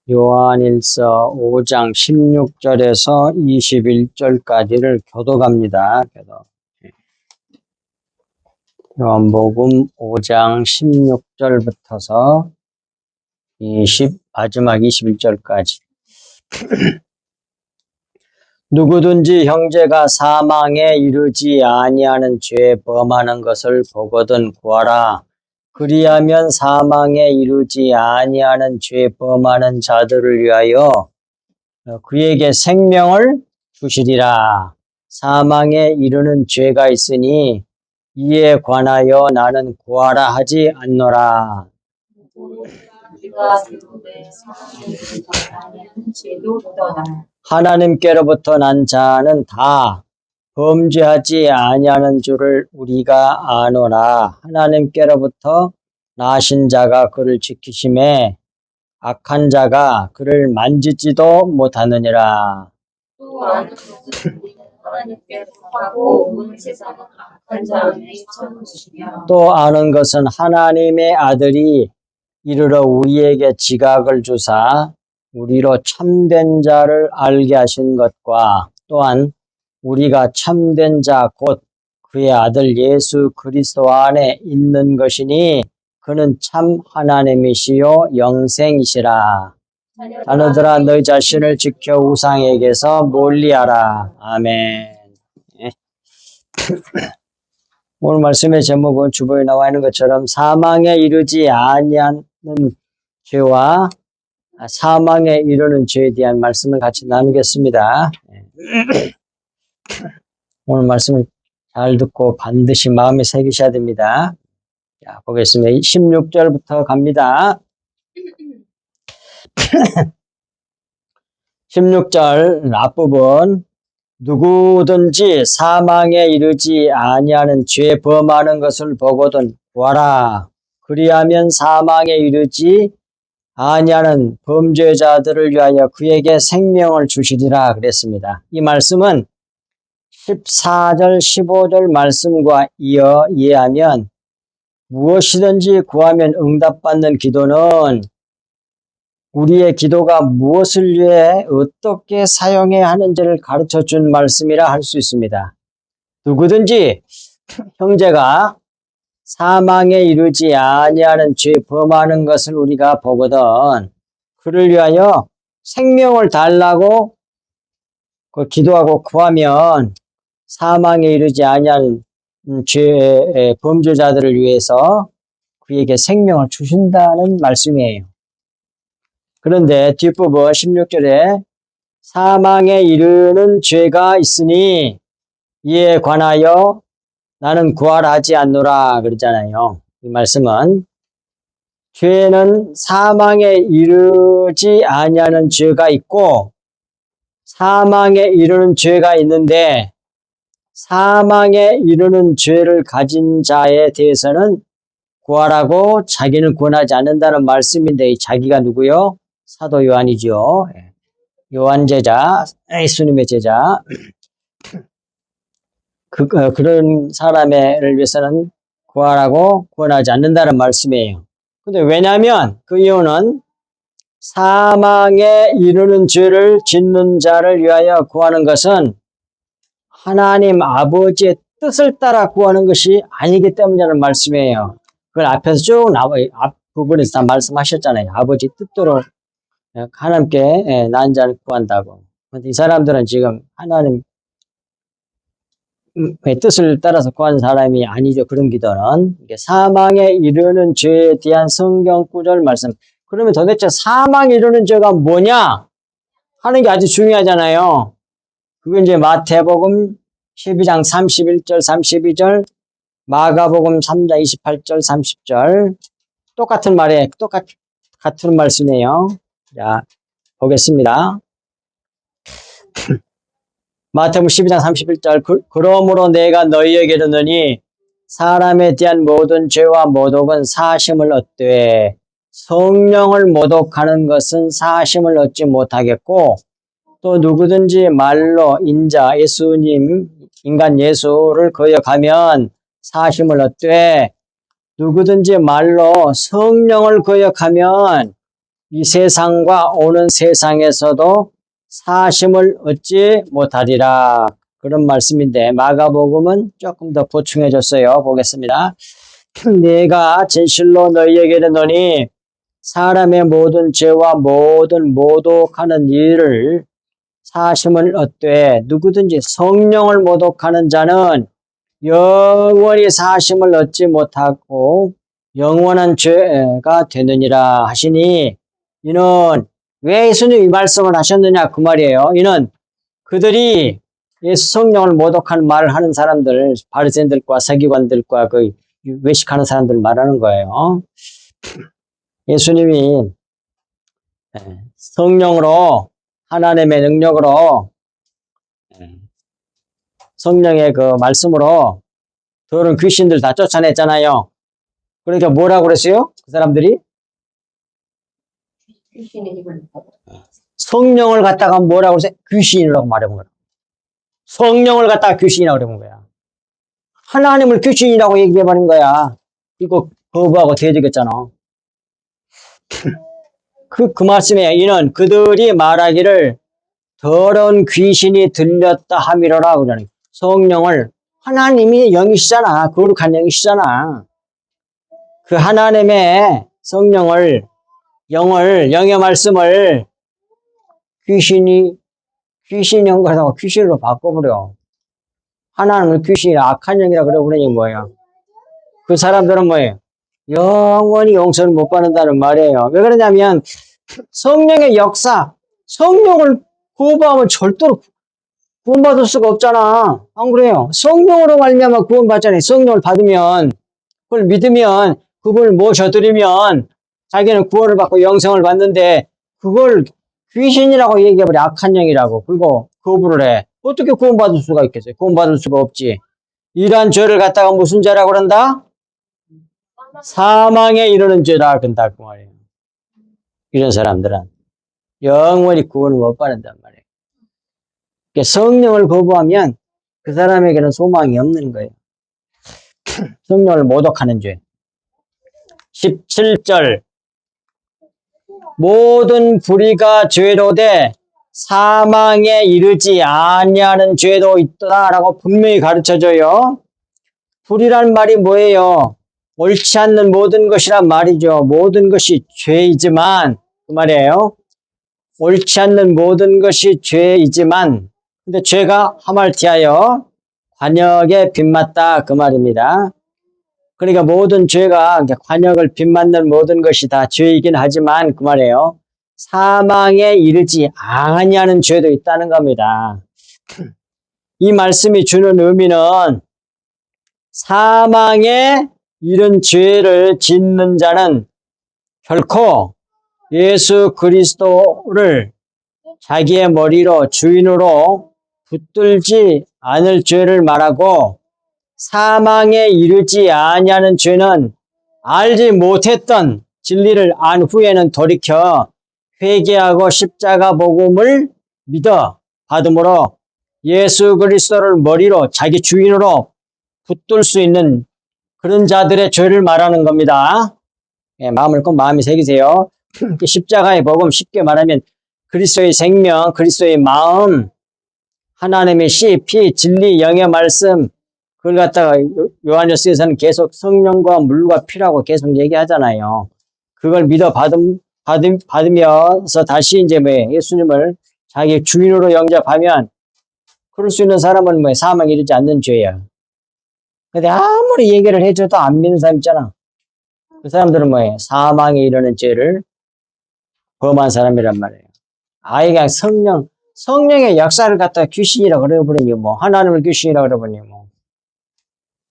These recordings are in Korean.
요한일서 5장 16절에서 21절까지를 교독합니다. 교독. 요한복음 5장 16절부터서 마지막 21절까지. 누구든지 형제가 사망에 이르지 아니하는 죄 범하는 것을 보거든 구하라. 그리하면 사망에 이르지 아니하는 죄 범하는 자들을 위하여 그에게 생명을 주시리라. 사망에 이르는 죄가 있으니 이에 관하여 나는 구하라 하지 않노라. 하나님께로부터 난 자는 다 범죄하지 아니하는 줄을 우리가 아노라. 하나님께로부터 나신 자가 그를 지키심에 악한 자가 그를 만지지도 못하느니라. 또 아는 것은 하나님께서 하고 온 세상은 악한 자 안에 처하시며 또 아는 것은 하나님의 아들이 이르러 우리에게 지각을 주사 우리로 참된 자를 알게 하신 것과 또한 우리가 참된 자 곧 그의 아들 예수 그리스도 안에 있는 것이니 그는 참 하나님이시요 영생이시라. 자녀들아 너희 자신을 지켜 우상에게서 멀리하라. 아멘. 오늘 말씀의 제목은 주보에 나와 있는 것처럼 사망에 이르지 아니하는 죄와 사망에 이르는 죄에 대한 말씀을 같이 나누겠습니다. 오늘 말씀을 잘 듣고 반드시 마음에 새기셔야 됩니다. 자, 보겠습니다. 16절부터 갑니다. 16절 앞부분 누구든지 사망에 이르지 아니하는 죄 범하는 것을 보거든 구하라. 그리하면 사망에 이르지 아니하는 범죄자들을 위하여 그에게 생명을 주시리라 그랬습니다. 이 말씀은 14절 15절 말씀과 이어 이해하면 무엇이든지 구하면 응답받는 기도는 우리의 기도가 무엇을 위해 어떻게 사용해야 하는지를 가르쳐준 말씀이라 할 수 있습니다. 누구든지 형제가 사망에 이르지 아니하는 죄 범하는 것을 우리가 보거든 그를 위하여 생명을 달라고 기도하고 구하면 사망에 이르지 아니하는 죄 범죄자들을 위해서 그에게 생명을 주신다는 말씀이에요. 그런데 뒷부분 16절에 사망에 이르는 죄가 있으니 이에 관하여 나는 구하라 하지 않노라 그러잖아요. 이 말씀은 죄는 사망에 이르지 아니하는 죄가 있고 사망에 이르는 죄가 있는데 사망에 이르는 죄를 가진 자에 대해서는 구하라고 자기는 권하지 않는다는 말씀인데 이 자기가 누구요? 사도 요한이죠. 요한 제자, 예수님의 제자. 그런 사람을 위해서는 구하라고 권하지 않는다는 말씀이에요. 근데 왜냐하면 그 이유는 사망에 이르는 죄를 짓는 자를 위하여 구하는 것은 하나님 아버지의 뜻을 따라 구하는 것이 아니기 때문이라는 말씀이에요. 그걸 앞에서 쭉 앞부분에서 다 말씀하셨잖아요. 아버지 뜻대로 하나님께 난 자를 구한다고. 근데 이 사람들은 지금 하나님의 뜻을 따라서 구하는 사람이 아니죠. 그런 기도는. 사망에 이르는 죄에 대한 성경 구절 말씀. 그러면 도대체 사망에 이르는 죄가 뭐냐? 하는 게 아주 중요하잖아요. 그게 이제 마태복음 12장 31절, 32절, 마가복음 3장 28절, 30절. 똑같은 말에, 같은 말씀이에요. 자, 보겠습니다. 마태복음 12장 31절. 그러므로 내가 너희에게 이르노니 사람에 대한 모든 죄와 모독은 사하심을 얻되 성령을 모독하는 것은 사하심을 얻지 못하겠고 또 누구든지 말로 인자 예수님 인간 예수를 거역하면 사하심을 얻되 누구든지 말로 성령을 거역하면 이 세상과 오는 세상에서도 사심을 얻지 못하리라. 그런 말씀인데 마가복음은 조금 더 보충해 줬어요. 보겠습니다. 내가 진실로 너희에게 이르노니 사람의 모든 죄와 모든 모독하는 일을 사심을 얻되 누구든지 성령을 모독하는 자는 영원히 사심을 얻지 못하고 영원한 죄가 되느니라 하시니, 이는 왜 예수님이 이 말씀을 하셨느냐 그 말이에요. 이는 그들이 예수 성령을 모독하는 말을 하는 사람들, 바리새인들과 서기관들과 그 외식하는 사람들 말하는 거예요. 예수님이 성령으로, 하나님의 능력으로, 성령의 그 말씀으로 더러운 귀신들 다 쫓아냈잖아요. 그러니까 뭐라고 그랬어요? 그 사람들이? 귀신의 힘을 받아. 성령을 갖다가 뭐라고 그랬어요? 귀신이라고 말해본 거야. 성령을 갖다가 귀신이라고 그래본 거야. 하나님을 귀신이라고 얘기해버린 거야. 이거 거부하고 대적했잖아. 그 말씀에 이는 그들이 말하기를 더러운 귀신이 들렸다 함이로라 그러니, 성령을, 하나님이 영이시잖아. 거룩한 영이시잖아. 그 하나님의 성령을, 영의 말씀을 귀신 연구하다가 귀신으로 바꿔버려. 하나님을 귀신이라, 악한 영이라 그래버리니 뭐예요? 그 사람들은 뭐예요? 영원히 용서를 못 받는다는 말이에요. 왜 그러냐면 성령의 역사, 성령을 거부하면 절대로 구원받을 수가 없잖아. 안 그래요? 성령으로 말미암아 구원받잖아요. 성령을 받으면, 그걸 믿으면, 그걸 모셔드리면 자기는 구원을 받고 영생을 받는데, 그걸 귀신이라고 얘기해버려. 악한 영이라고. 그리고 거부를 해. 어떻게 구원받을 수가 있겠어요? 구원받을 수가 없지. 이러한 죄를 갖다가 무슨 죄라고 그런다? 사망에 이르는 죄라 그런다 그 말이에요. 이런 사람들은 영원히 구원을 못 받는단 말이에요. 그러니까 성령을 거부하면 그 사람에게는 소망이 없는 거예요. 성령을 모독하는 죄. 17절, 모든 불의가 죄로 돼 사망에 이르지 아니하는 죄도 있다라고 분명히 가르쳐줘요. 불의란 말이 뭐예요? 옳지 않는 모든 것이란 말이죠. 모든 것이 죄이지만, 그 말이에요. 옳지 않는 모든 것이 죄이지만, 근데 죄가 하말티하여 관역에 빗맞다 그 말입니다. 그러니까 모든 죄가 관역을 빗맞는 모든 것이 다 죄이긴 하지만 그 말이에요. 사망에 이르지 아니하는 죄도 있다는 겁니다. 이 말씀이 주는 의미는 사망에 이른 죄를 짓는 자는 결코 예수 그리스도를 자기의 머리로 주인으로 붙들지 않을 죄를 말하고, 사망에 이르지 아니하는 죄는 알지 못했던 진리를 안 후에는 돌이켜 회개하고 십자가 복음을 믿어 받음으로 예수 그리스도를 머리로 자기 주인으로 붙들 수 있는 그런 자들의 죄를 말하는 겁니다. 마음을 꼭 마음에 새기세요. 십자가의 복음, 쉽게 말하면 그리스도의 생명, 그리스도의 마음, 하나님의 씨, 피, 진리, 영의 말씀, 그걸 갖다가 요한일서에서는 계속 성령과 물과 피라고 계속 얘기하잖아요. 그걸 믿어 받으면서 다시 이제 예수님을 자기 주인으로 영접하면, 그럴 수 있는 사람은 사망에 이르지 않는 죄야. 근데 아무리 얘기를 해줘도 안 믿는 사람 있잖아. 그 사람들은 사망에 이르는 죄를 범한 사람이란 말이에요. 아예 그냥 성령의 역사를 갖다가 귀신이라고 그래버리니 하나님을 귀신이라고 그래버리니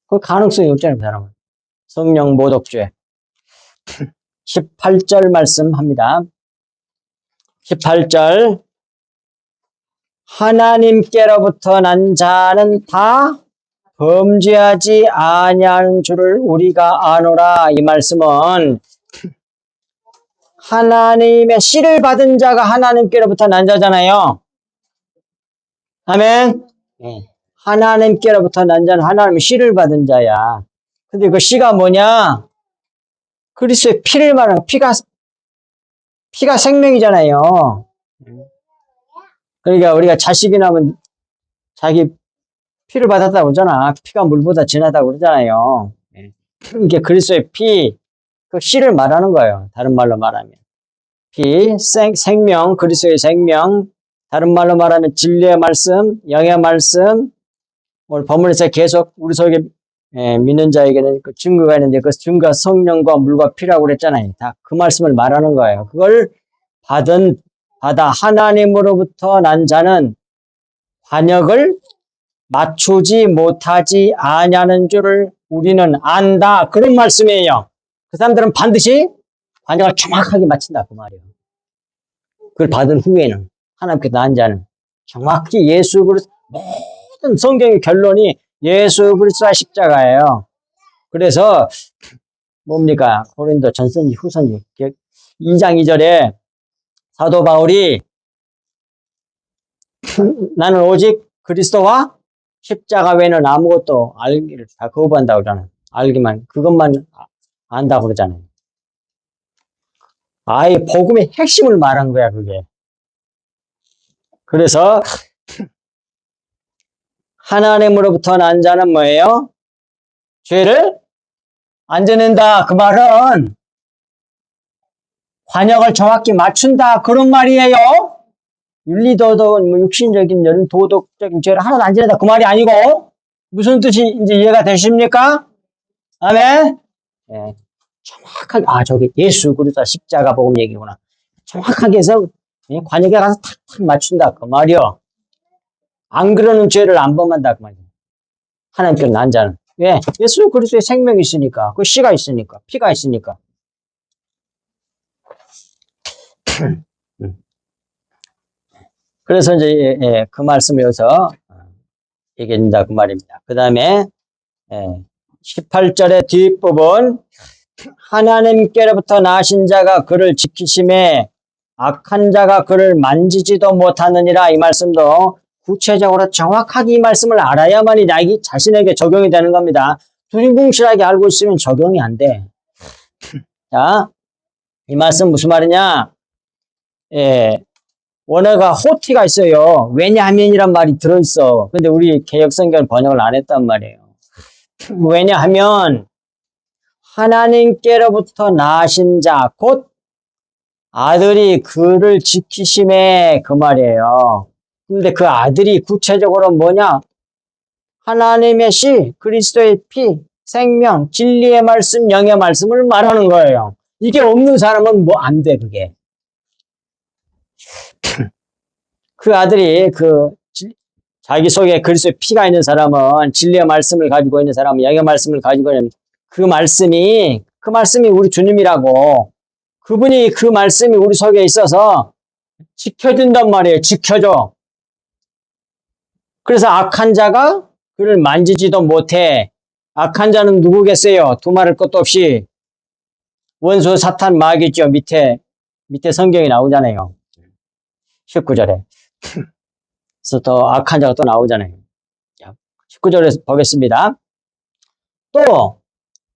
그 가능성이 없잖아요, 그 사람은. 성령 모독죄. 18절 말씀합니다. 18절, 하나님께로부터 난 자는 다 범죄하지 아니하는 줄을 우리가 아노라. 이 말씀은 하나님의 씨를 받은 자가 하나님께로부터 난 자잖아요. 아멘. 하나님께로부터 난 자는 하나님의 씨를 받은 자야. 근데 그 씨가 뭐냐? 그리스도의 피를 말하는, 피가 피가 생명이잖아요. 그러니까 우리가 자식이 나면 자기 피를 받았다고 그러잖아. 피가 물보다 진하다고 그러잖아요. 이게 그리스도의 피, 그 씨를 말하는 거예요. 다른 말로 말하면. 피, 생명, 그리스도의 생명. 다른 말로 말하면 진리의 말씀, 영의 말씀. 오늘 본문에서 계속 우리 속에 믿는 자에게는 그 증거가 있는데 그 증거가 성령과 물과 피라고 그랬잖아요. 다 그 말씀을 말하는 거예요. 그걸 받아 하나님으로부터 난 자는 관역을 맞추지 못하지 아니하는 줄을 우리는 안다. 그런 말씀이에요. 그 사람들은 반드시 관역을 정확하게 맞춘다. 그 말이에요. 그걸 받은 후에는 하나님께서 난 자는 정확히 예수 그리스도 모든 성경의 결론이 예수 그리스도의 십자가예요. 그래서 뭡니까? 고린도 전서지 후서지 2장 2절에 사도 바울이 나는 오직 그리스도와 십자가 외에는 아무것도 알기를 다 거부한다고 그러잖아요. 알기만, 그것만 안다고 그러잖아요. 아예 복음의 핵심을 말한 거야, 그게. 그래서 하나님으로부터 난 자는 뭐예요? 죄를 안 짓는다. 그 말은 관역을 정확히 맞춘다. 그런 말이에요. 윤리도덕은 뭐 육신적인 이런 도덕적인 죄를 하나도 안 지낸다. 그 말이 아니고 무슨 뜻인지 이해가 되십니까? 아멘? 네. 정확하게 저기 예수 그리스도 십자가 복음 얘기구나. 정확하게 해서 관역에 가서 탁탁 맞춘다. 그 말이요. 안 그러는 죄를 안 범한다. 그 말이요. 하나님께서 난 자는. 왜? 예수 그리스도의 생명이 있으니까. 그 씨가 있으니까. 피가 있으니까. 그래서 이제 그 말씀을 여기서 얘기한다 그 말입니다. 그 다음에 18절의 뒷부분 하나님께로부터 나신 자가 그를 지키심에 악한 자가 그를 만지지도 못하느니라. 이 말씀도 구체적으로 정확하게 이 말씀을 알아야만이 자기 자신에게 적용이 되는 겁니다. 두리뭉실하게 알고 있으면 적용이 안 돼. 자, 이 말씀 무슨 말이냐? 원어가 호티가 있어요. 왜냐하면이란 말이 들어있어. 근데 우리 개역성경은 번역을 안 했단 말이에요. 왜냐하면 하나님께로부터 나신 자, 곧 아들이 그를 지키심에 그 말이에요. 근데 그 아들이 구체적으로 뭐냐? 하나님의 씨, 그리스도의 피, 생명, 진리의 말씀, 영의 말씀을 말하는 거예요. 이게 없는 사람은 뭐 안 돼, 그게. 그 아들이 자기 속에 그리스도의 피가 있는 사람은 진리의 말씀을 가지고 있는 사람은 영의 말씀을 가지고 있는 그 말씀이 우리 주님이라고 그분이 그 말씀이 우리 속에 있어서 지켜준단 말이에요. 지켜줘. 그래서 악한 자가 그를 만지지도 못해. 악한 자는 누구겠어요? 두말할 것도 없이 원수 사탄 마귀죠. 밑에 성경이 나오잖아요. 19절에. 그래서 또 악한 자가 또 나오잖아요. 19절에서 보겠습니다. 또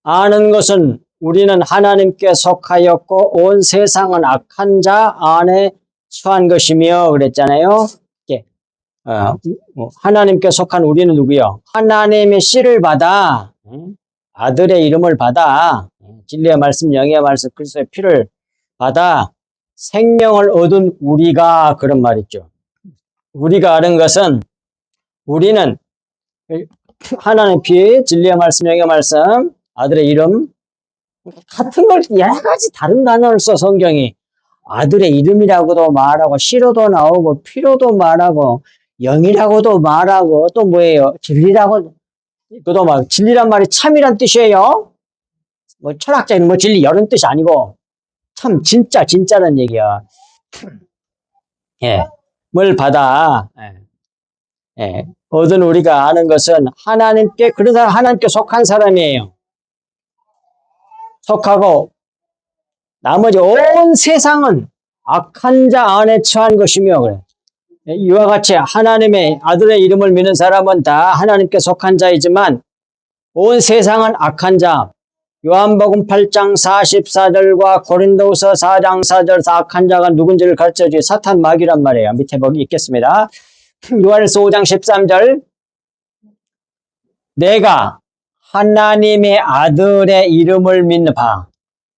아는 것은 우리는 하나님께 속하였고 온 세상은 악한 자 안에 처한 것이며 그랬잖아요. 하나님께 속한 우리는 누구요? 하나님의 씨를 받아 아들의 이름을 받아 진리의 말씀, 영의 말씀, 그리스도의 피를 받아 생명을 얻은 우리가 그런 말이죠. 우리가 아는 것은 우리는 하나님의 피, 진리의 말씀, 영의 말씀, 아들의 이름 같은 걸 여러 가지 다른 단어를 써 성경이 아들의 이름이라고도 말하고 씨로도 나오고 피로도 말하고 영이라고도 말하고 또 뭐예요? 진리라고 그도 막 진리란 말이 참이란 뜻이에요. 뭐 철학자는 뭐 진리 이런 뜻이 아니고 참 진짜라는 얘기야. 뭘 받아 얻은 우리가 아는 것은 하나님께 그런 사람 하나님께 속한 사람이에요. 속하고 나머지 온 세상은 악한 자 안에 처한 것이며 그래. 이와 같이 하나님의 아들의 이름을 믿는 사람은 다 하나님께 속한 자이지만 온 세상은 악한 자, 요한복음 8장 44절과 고린도후서 4장 4절 사악한 자가 누군지를 가르쳐주기 사탄 마귀란 말이에요. 밑에 보기 있겠습니다. 요한일서 5장 13절 내가 하나님의 아들의 이름을 믿는 바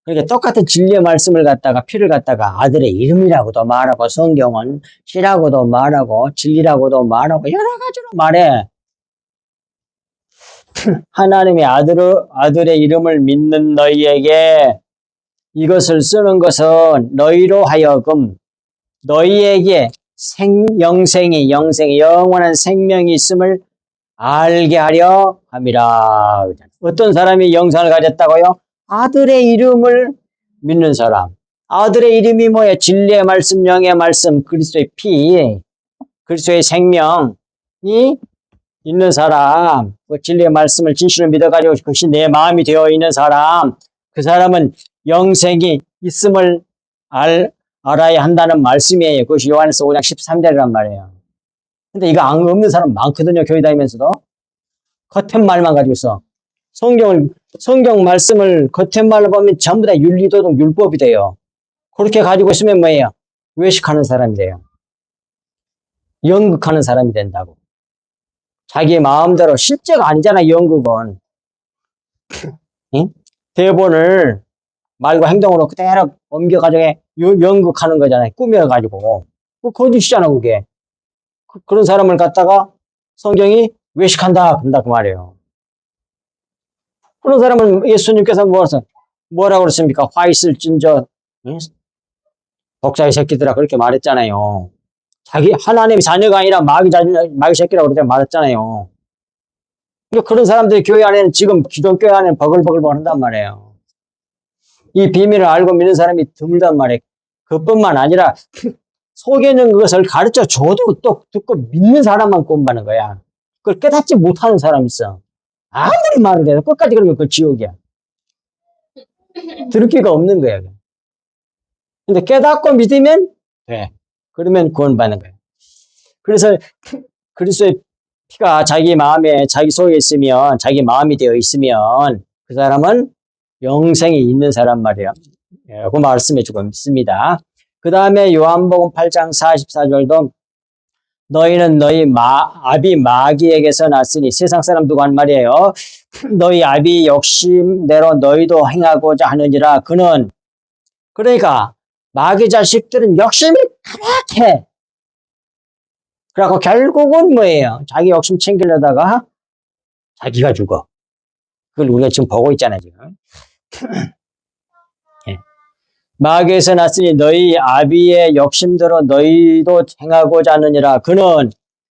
그러니까 똑같은 진리의 말씀을 갖다가 피를 갖다가 아들의 이름이라고도 말하고 성경은 시라고도 말하고 진리라고도 말하고 여러 가지로 말해. 하나님의 아들의 이름을 믿는 너희에게 이것을 쓰는 것은 너희로 하여금 너희에게 영생이 영원한 생명이 있음을 알게 하려 함이라. 어떤 사람이 영생을 가졌다고요? 아들의 이름을 믿는 사람. 아들의 이름이 뭐예요? 진리의 말씀, 영의 말씀, 그리스도의 피, 그리스도의 생명이 있는 사람, 그 진리의 말씀을 진실로 믿어가지고 그것이 내 마음이 되어 있는 사람, 그 사람은 영생이 있음을 알아야 한다는 말씀이에요. 그것이 요한일서 5장 13절이란 말이에요. 근데 이거 없는 사람 많거든요. 교회 다니면서도. 겉은 말만 가지고 있어. 성경 말씀을 겉은 말로 보면 전부 다 윤리도덕 율법이 돼요. 그렇게 가지고 있으면 뭐예요? 외식하는 사람이 돼요. 연극하는 사람이 된다고. 자기 마음대로 실제가 아니잖아, 연극은. 응? 대본을 말과 행동으로 그대로 옮겨가지고 연극하는 거잖아요. 꾸며가지고. 거짓이잖아, 그게. 그런 사람을 갖다가 성경이 외식한다, 그런다, 그 말이에요. 그런 사람을 예수님께서 뭐라고 그랬습니까? 화 있을진저, 응? 독사의 새끼들아, 그렇게 말했잖아요. 하나님의 자녀가 아니라 마귀 새끼라고 그렇게 말했잖아요. 그러니까 그런 사람들이 교회 안에는 지금 기존 교회 안에는 버글버글 한단 말이에요. 이 비밀을 알고 믿는 사람이 드물단 말이에요. 그뿐만 아니라 속에 있는 것을 가르쳐 줘도 또 듣고 믿는 사람만 꼽는 거야. 그걸 깨닫지 못하는 사람이 있어. 아무리 말을 해도 끝까지 그러면 그 지옥이야. 들을 기가 없는 거야. 근데 깨닫고 믿으면 돼. 그러면 구원받는 거예요. 그래서 그리스도의 피가 자기 마음에, 자기 속에 있으면, 자기 마음이 되어 있으면 그 사람은 영생이 있는 사람 말이에요. 그 말씀해 주고 있습니다. 그 다음에 요한복음 8장 44절도 너희는 너희 아비 마귀에게서 났으니 세상 사람 누구 한 말이에요. 너희 아비 욕심대로 너희도 행하고자 하느니라. 그러니까 마귀 자식들은 욕심이 가득해. 그래갖고 결국은 뭐예요? 자기 욕심 챙기려다가 자기가 죽어. 그걸 우리가 지금 보고 있잖아요, 지금. 예. 마귀에서 났으니 너희 아비의 욕심대로 너희도 행하고자 하느니라. 그는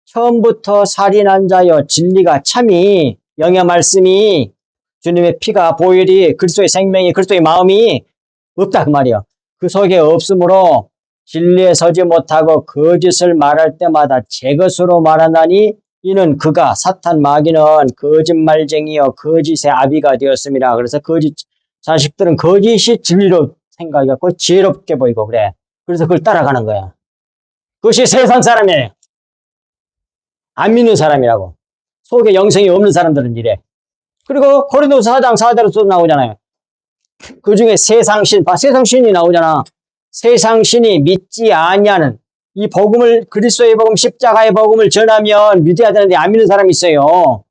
처음부터 살인한 자여 진리가 참이 영의 말씀이 주님의 피가 보혈이 그리스도의 생명이 그리스도의 마음이 없다 그 말이요. 그 속에 없으므로 진리에 서지 못하고 거짓을 말할 때마다 제 것으로 말하나니 이는 그가 사탄 마귀는 거짓말쟁이요 거짓의 아비가 되었습니다. 그래서 거짓 자식들은 거짓이 진리로 생각해갖고 지혜롭게 보이고 그래. 그래서 그걸 따라가는 거야. 그것이 세상 사람이에요. 안 믿는 사람이라고. 속에 영생이 없는 사람들은 이래. 그리고 고린도서 4장 4절로 또 나오잖아요. 그 중에 세상신이 나오잖아. 세상신이 믿지 아니하는 이 복음을 그리스도의 복음 십자가의 복음을 전하면 믿어야 되는데 안 믿는 사람이 있어요.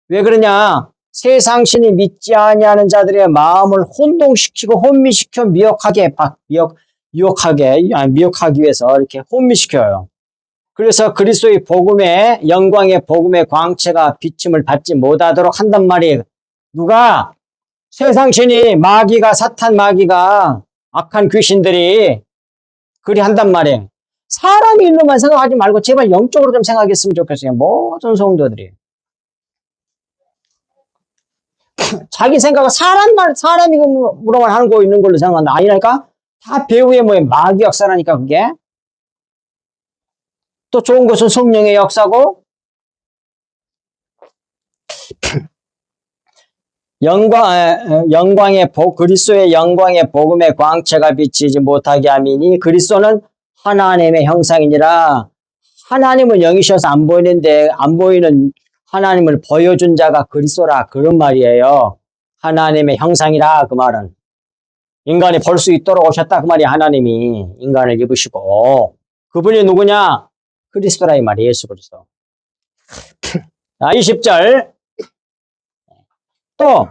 왜 그러냐? 세상신이 믿지 아니하는 자들의 마음을 혼동시키고 혼미시켜 미혹하기 위해서 이렇게 혼미시켜요. 그래서 그리스도의 복음의 영광의 복음의 광채가 비침을 받지 못하도록 한단 말이에요. 누가? 세상신이 마귀가 사탄 마귀가 악한 귀신들이 그리 한단 말이에요. 사람이 있는 것만 생각하지 말고 제발 영적으로 좀 생각했으면 좋겠어요. 모든 성도들이. 자기 생각은 사람이 물어만 하고 있는 걸로 생각한다. 아니라니까? 다 배후에 마귀 역사라니까 그게. 또 좋은 것은 성령의 역사고 그리스도의 영광의 복음의 광채가 비치지 못하게 함이니 그리스도는 하나님의 형상이니라. 하나님은 영이셔서 안 보이는데 안 보이는 하나님을 보여준 자가 그리스도라 그런 말이에요. 하나님의 형상이라 그 말은. 인간이 볼 수 있도록 오셨다 그 말이 하나님이 인간을 입으시고 그분이 누구냐? 그리스도라 이 말이 예수 그리스도. 자, 20절 또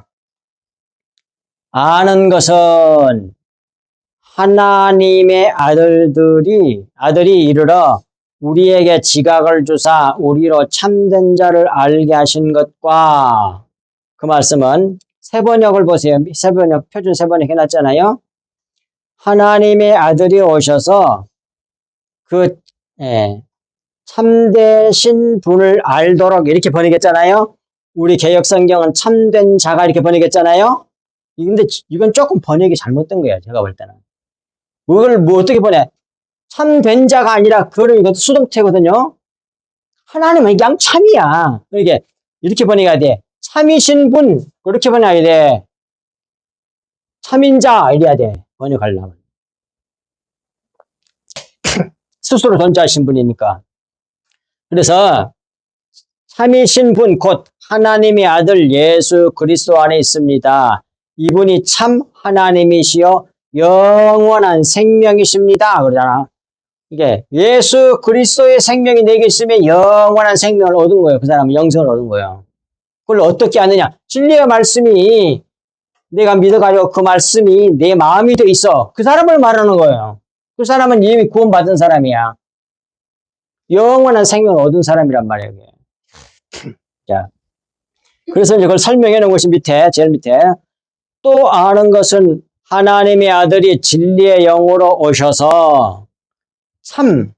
아는 것은 하나님의 아들이 이르러 우리에게 지각을 주사 우리로 참된 자를 알게 하신 것과 그 말씀은 세번역을 보세요. 세번역 표준 세번역 해놨잖아요. 하나님의 아들이 오셔서 그 참되신 분을 알도록 이렇게 번역했잖아요. 우리 개역성경은 참된 자가 이렇게 번역했잖아요. 근데 이건 조금 번역이 잘못된 거예요. 제가 볼 때는. 그걸 뭐 어떻게 번역? 참된 자가 아니라 그거는 이것도 수동태거든요. 하나님은 그냥 참이야. 이렇게 번역해야 돼. 참이신 분 그렇게 번역해야 돼. 참인 자 이래야 돼. 번역하려면. 스스로 존재하신 분이니까. 그래서 참이신 분 곧 하나님의 아들 예수 그리스도 안에 있습니다. 이분이 참 하나님이시여 영원한 생명이십니다. 그러잖아. 이게 예수 그리스도의 생명이 내게 있으면 영원한 생명을 얻은 거예요. 그 사람은 영생을 얻은 거예요. 그걸 어떻게 아느냐? 진리의 말씀이 내가 믿어가지고 그 말씀이 내 마음이 돼 있어. 그 사람을 말하는 거예요. 그 사람은 이미 구원받은 사람이야. 영원한 생명을 얻은 사람이란 말이에요. 자, 그래서 이걸 설명해 놓은 것이 제일 밑에 또 아는 것은 하나님의 아들이 진리의 영으로 오셔서 참을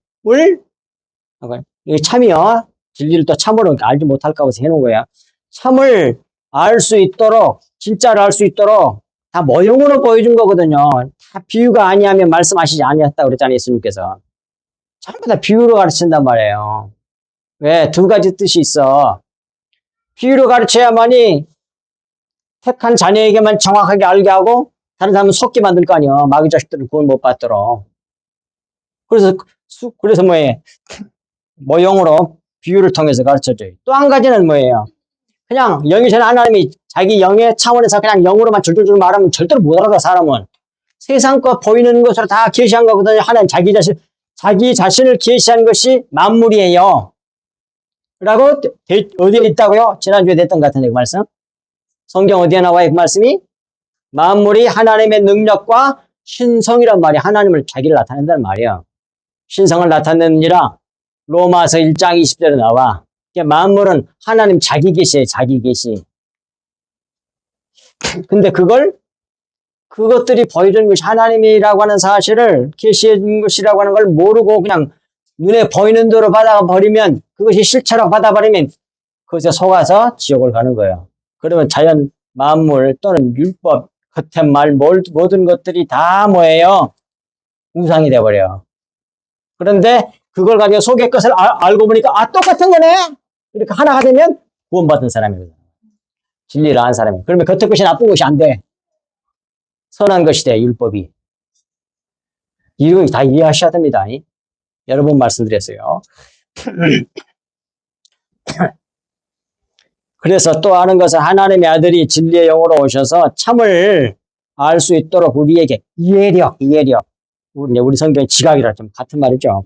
이게 참이요. 진리를 또 참으로 알지 못할까 해서 해놓은 거야. 참을 알 수 있도록 진짜를 알 수 있도록 다 모형으로 보여준 거거든요. 다 비유가 아니하면 말씀하시지 아니었다 그랬잖아요. 예수님께서. 전부 다 비유로 가르친단 말이에요. 왜? 두 가지 뜻이 있어. 비유로 가르쳐야만이 택한 자녀에게만 정확하게 알게 하고 다른 사람은 속게 만들 거 아니야. 마귀 자식들은 구원 못 받도록. 그래서 뭐예요? 모형으로 비유를 통해서 가르쳐줘요. 또 한 가지는 뭐예요? 그냥 영이신 하나님이 자기 영의 차원에서 그냥 영으로만 줄줄줄 말하면 절대로 못 알아가, 사람은. 세상 거 보이는 것으로 다 계시한 거거든요. 하나님 자기 자신을 계시한 것이 만물이에요. 라고 어디에 있다고요? 지난주에 됐던 것 같은데 그 말씀. 성경 어디에 나와요? 그 말씀이? 만물이 하나님의 능력과 신성이란 말이 하나님을 자기를 나타낸다는 말이에요. 신성을 나타내느니라 로마서 1장 20절에 나와. 만물은 하나님 자기 계시예요. 자기 계시. 근데 그것들이 보여주는 것이 하나님이라고 하는 사실을 계시해 준 것이라고 하는 걸 모르고 그냥 눈에 보이는 대로 받아버리면 그것이 실체라고 받아버리면 그것에 속아서 지옥을 가는 거예요. 그러면 자연 만물 또는 율법 겉에 말 모든 것들이 다 뭐예요? 우상이 돼버려요. 그런데 그걸 가지고 속의 것을 알고 보니까 똑같은 거네. 이렇게 하나가 되면 구원받은 사람이거든요. 진리를 아는 사람이에요. 그러면 겉의 것이 나쁜 것이 안 돼. 선한 것이 돼, 율법이. 이거 다 이해하셔야 됩니다. 여러 번 말씀드렸어요. 그래서 또 아는 것은 하나님의 아들이 진리의 영으로 오셔서 참을 알 수 있도록 우리에게 이해력. 우리 성경의 지각이라 좀 같은 말이죠.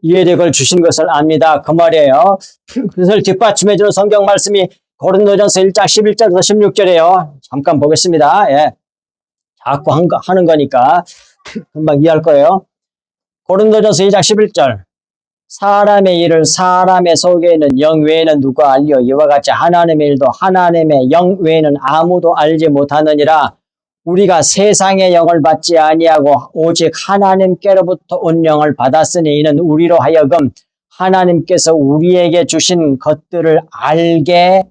이해력을 주신 것을 압니다. 그 말이에요. 그것을 뒷받침해주는 성경 말씀이 고린도전서 1장 11절에서 16절이에요. 잠깐 보겠습니다. 예. 자꾸 하는 거니까 금방 이해할 거예요. 고린도전서 2장 11절. 사람의 일을 사람의 속에 있는 영 외에는 누가 알리요? 이와 같이 하나님의 일도 하나님의 영 외에는 아무도 알지 못하느니라. 우리가 세상의 영을 받지 아니하고 오직 하나님께로부터 온 영을 받았으니 이는 우리로 하여금 하나님께서 우리에게 주신 것들을 알게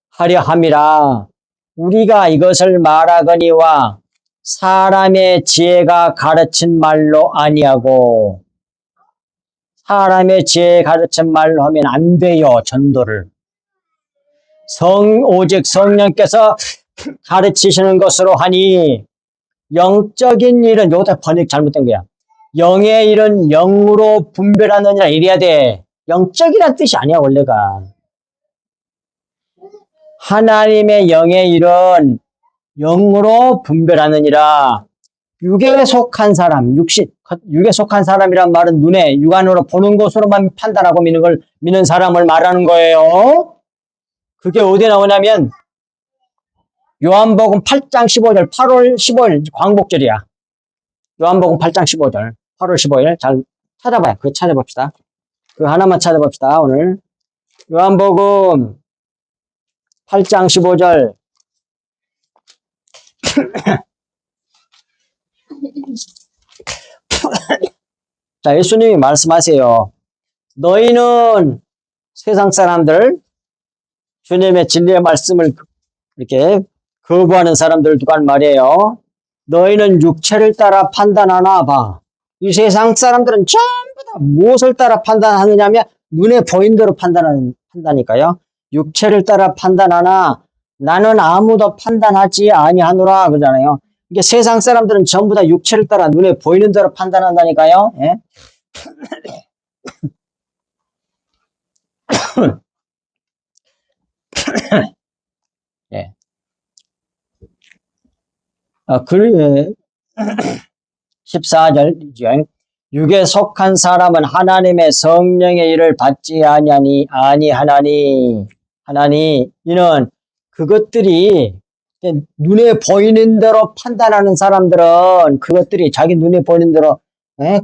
하려 함이라. 우리가 이것을 말하거니와 사람의 지혜가 가르친 말로 아니하고, 사람의 지혜에 가르친 말로 하면 안 돼요. 전도를. 오직 성령께서 가르치시는 것으로 하니, 영적인 일은 여기다 번역 잘못된 거야. 영의 일은 영으로 분별하느니라. 이래야 돼. 영적이란 뜻이 아니야 원래가. 하나님의 영의 일은 영으로 분별하느니라. 육에 속한 사람, 육에 속한 사람이란 말은 눈에 육안으로 보는 것으로만 판단하고 믿는 사람을 말하는 거예요. 그게 어디에 나오냐면 요한복음 8장 15절, 8월 15일 광복절이야. 요한복음 8장 15절, 8월 15일 잘 찾아봐요. 그거 찾아봅시다. 그 하나만 찾아봅시다. 오늘 요한복음 8장 15절. 자, 예수님이 말씀하세요. 너희는 세상 사람들, 주님의 진리의 말씀을 이렇게 거부하는 사람들 두간 말이에요. 너희는 육체를 따라 판단하나 봐. 이 세상 사람들은 전부 다 무엇을 따라 판단하느냐면 눈에 보인 대로 판단하니까요. 육체를 따라 판단하나 나는 아무도 판단하지 아니하노라 그러잖아요. 이게 세상 사람들은 전부 다 육체를 따라 눈에 보이는 대로 판단한다니까요. 예? 예. 14절 육에 속한 사람은 하나님의 성령의 일을 받지 아니하나니 이는 그것들이 눈에 보이는 대로 판단하는 사람들은 그것들이 자기 눈에 보이는 대로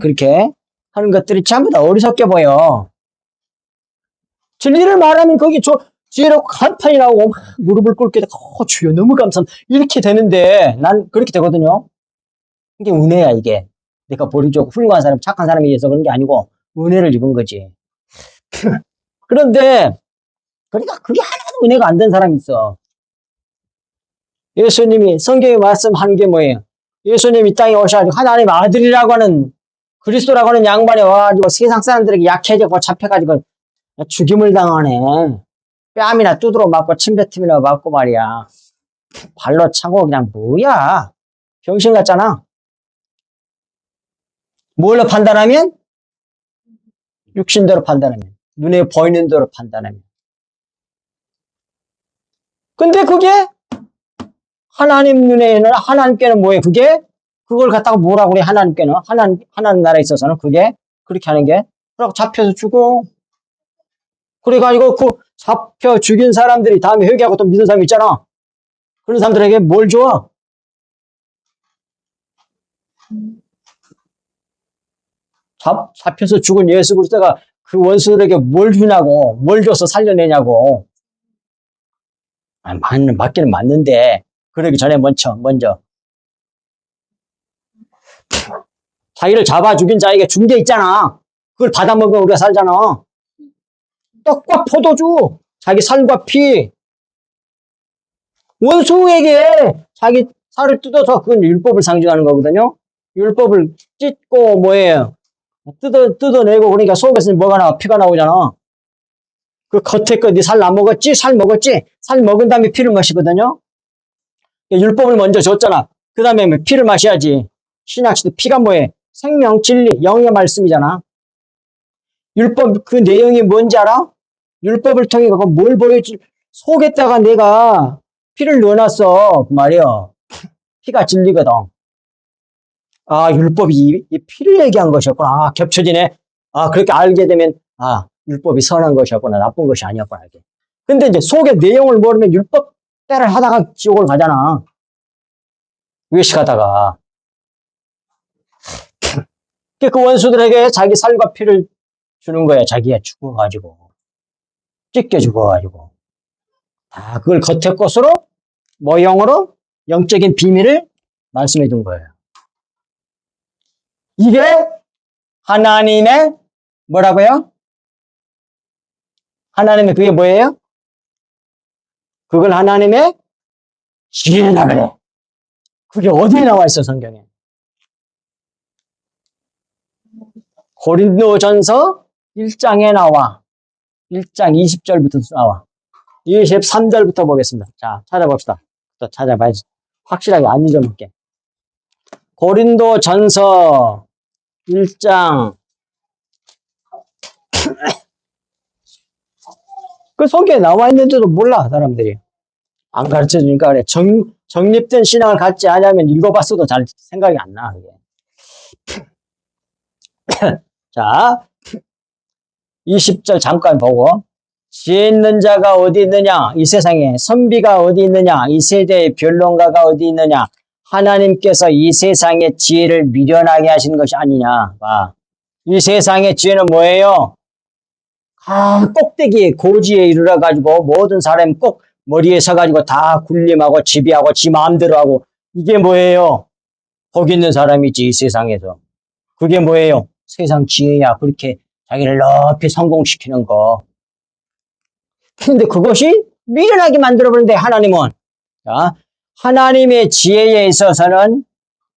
그렇게 하는 것들이 전부 다 어리석게 보여. 진리를 말하면 거기 뒤로 간판이 나오고 무릎을 꿇게 되고 주여 너무 감사합니다. 이렇게 되는데 난 그렇게 되거든요. 이게 은혜야 이게. 내가 버리죠. 훌륭한 사람, 착한 사람에 의해서 그런 게 아니고 은혜를 입은 거지. 그런데 그러니까 그게 하나도 은혜가 안 된 사람이 있어. 예수님이 성경에 말씀한 게 뭐예요? 예수님이 이 땅에 오셔가지고 하나님 아들이라고 하는 그리스도라고 하는 양반이 와가지고 세상 사람들에게 약해지고 잡혀가지고 죽임을 당하네. 뺨이나 두드러 맞고 침뱉음이나 맞고 말이야. 발로 차고 그냥 뭐야. 병신 같잖아. 뭘로 판단하면? 육신대로 판단하면. 눈에 보이는 대로 판단하면. 근데 그게 하나님 눈에는 하나님께는 뭐예요? 그걸 갖다가 뭐라고 그래? 하나님께는 하나님 나라에 있어서는 그게 그렇게 하는 게 그러고 잡혀서 죽어. 그래가지고 그 잡혀 죽인 사람들이 다음에 회개하고 또 믿는 사람이 있잖아. 그런 사람들에게 뭘 줘? 잡혀서 죽은 예수 그리스도가 그 원수들에게 뭘 주냐고, 뭘 줘서 살려내냐고. 맞기는 맞는데, 그러기 전에 먼저. 자기를 잡아 죽인 자에게 준 게 있잖아. 그걸 받아먹으면 우리가 살잖아. 떡과 포도주, 자기 살과 피. 원수에게 자기 살을 뜯어서 그건 율법을 상징하는 거거든요. 율법을 찢고 뭐예요? 뜯어내고 그러니까 속에서 뭐가 나와? 피가 나오잖아. 그 겉에 거 네 살 안 먹었지? 살 먹었지? 살 먹은 다음에 피를 마시거든요. 율법을 먼저 줬잖아. 그 다음에 피를 마셔야지. 신약시대 피가 뭐예요? 생명, 진리, 영의 말씀이잖아. 율법 그 내용이 뭔지 알아? 율법을 통해 뭘 보여줄 속에다가 내가 피를 넣어놨어 그 말이야. 피가 진리거든. 아 율법이 이 피를 얘기한 것이었구나. 아, 겹쳐지네. 아 그렇게 알게 되면 아 율법이 선한 것이었구나. 나쁜 것이 아니었구나. 이렇게. 근데 이제 속의 내용을 모르면 율법 때를 하다가 지옥을 가잖아. 외식하다가. 그 원수들에게 자기 살과 피를 주는 거야. 자기가 죽어가지고. 찢겨 죽어가지고. 다 그걸 겉의 것으로 모형으로 영적인 비밀을 말씀해 준 거예요. 이게 하나님의 뭐라고요? 하나님의 그게 뭐예요? 그걸 하나님의 지혜라 그래. 그게 어디에 나와 있어 성경에? 고린도전서 1장에 나와. 1장 20절부터 나와. 23절부터 보겠습니다. 자, 찾아봅시다. 또 찾아봐야지. 확실하게 안 잊어먹게. 고린도전서 1장 그 속에 나와 있는데도 몰라 사람들이. 안 가르쳐 주니까 그래. 정립된 신앙을 갖지 않으면 읽어봤어도 잘 생각이 안 나. 그게. 자, 20절 잠깐 보고. 지혜 있는 자가 어디 있느냐? 이 세상에 선비가 어디 있느냐? 이 세대의 변론가가 어디 있느냐? 하나님께서 이 세상의 지혜를 미련하게 하신 것이 아니냐? 봐. 이 세상의 지혜는 뭐예요? 꼭대기에 고지에 이르러 가지고 모든 사람이 꼭 머리에 서가지고 다 군림하고 지배하고 지 마음대로 하고 이게 뭐예요? 복 있는 사람이지 이 세상에서. 그게 뭐예요? 세상 지혜야. 그렇게 자기를 높이 성공시키는 거. 근데 그것이 미련하게 만들어버린대 하나님은. 자, 하나님의 지혜에 있어서는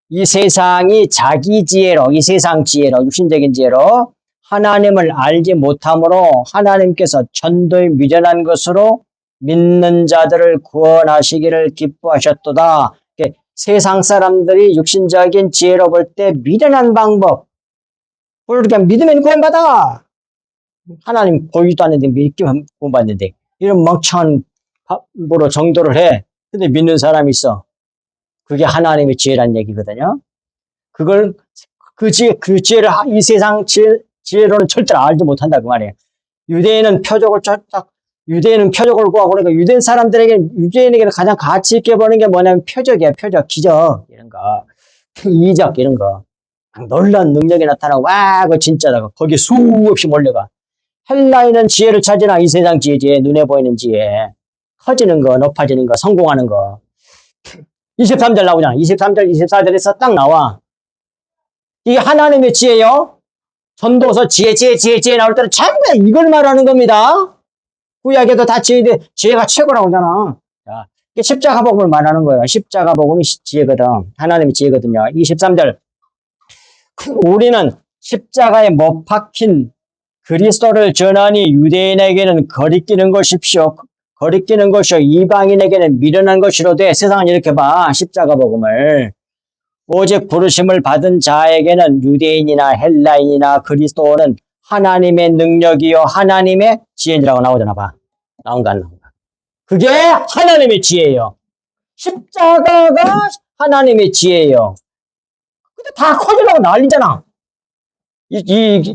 이 세상이 자기 지혜로, 이 세상 지혜로, 육신적인 지혜로 하나님을 알지 못함으로 하나님께서 천도에 미련한 것으로 믿는 자들을 구원하시기를 기뻐하셨도다. 세상 사람들이 육신적인 지혜로 볼 때 미련한 방법. 그냥 믿으면 구원받아. 하나님 보이지도 않는데 믿기만 구원받는데 이런 멍청한 밥으로 정도를 해. 근데 믿는 사람이 있어. 그게 하나님의 지혜란 얘기거든요. 그걸 그 지혜를 이 세상 지혜로는 절대로 알지 못한다 그 말이에요. 유대인은 표적을 구하고 그러니까 유대인에게는 가장 가치 있게 보는 게 뭐냐면 표적이야. 표적, 기적 이런 거, 이적 이런 거. 놀라운 능력이 나타나고 와, 그거 진짜다. 거기 수없이 몰려가. 헬라인은 지혜를 찾으나 이 세상 지혜, 눈에 보이는 지혜, 커지는 거, 높아지는 거, 성공하는 거. 23절 나오잖아. 23절, 24절에서 딱 나와. 이게 하나님의 지혜요. 전도서 지혜 나올 때는 전부 이걸 말하는 겁니다. 구약에도 다 지혜가 최고라고 하잖아. 자, 이게 십자가 복음을 말하는 거예요. 십자가 복음이 지혜거든. 하나님의 지혜거든요. 23절. 우리는 십자가에 못 박힌 그리스도를 전하니 유대인에게는 거리끼는 것이요 이방인에게는 미련한 것이로되 세상은 이렇게 봐. 십자가 복음을 오직 부르심을 받은 자에게는 유대인이나 헬라인이나 그리스도는 하나님의 능력이요 하나님의 지혜라고 나오잖아. 봐. 나온가 안 나온가. 그게 하나님의 지혜예요. 십자가가 하나님의 지혜예요. 근데 다 커지려고 난리잖아.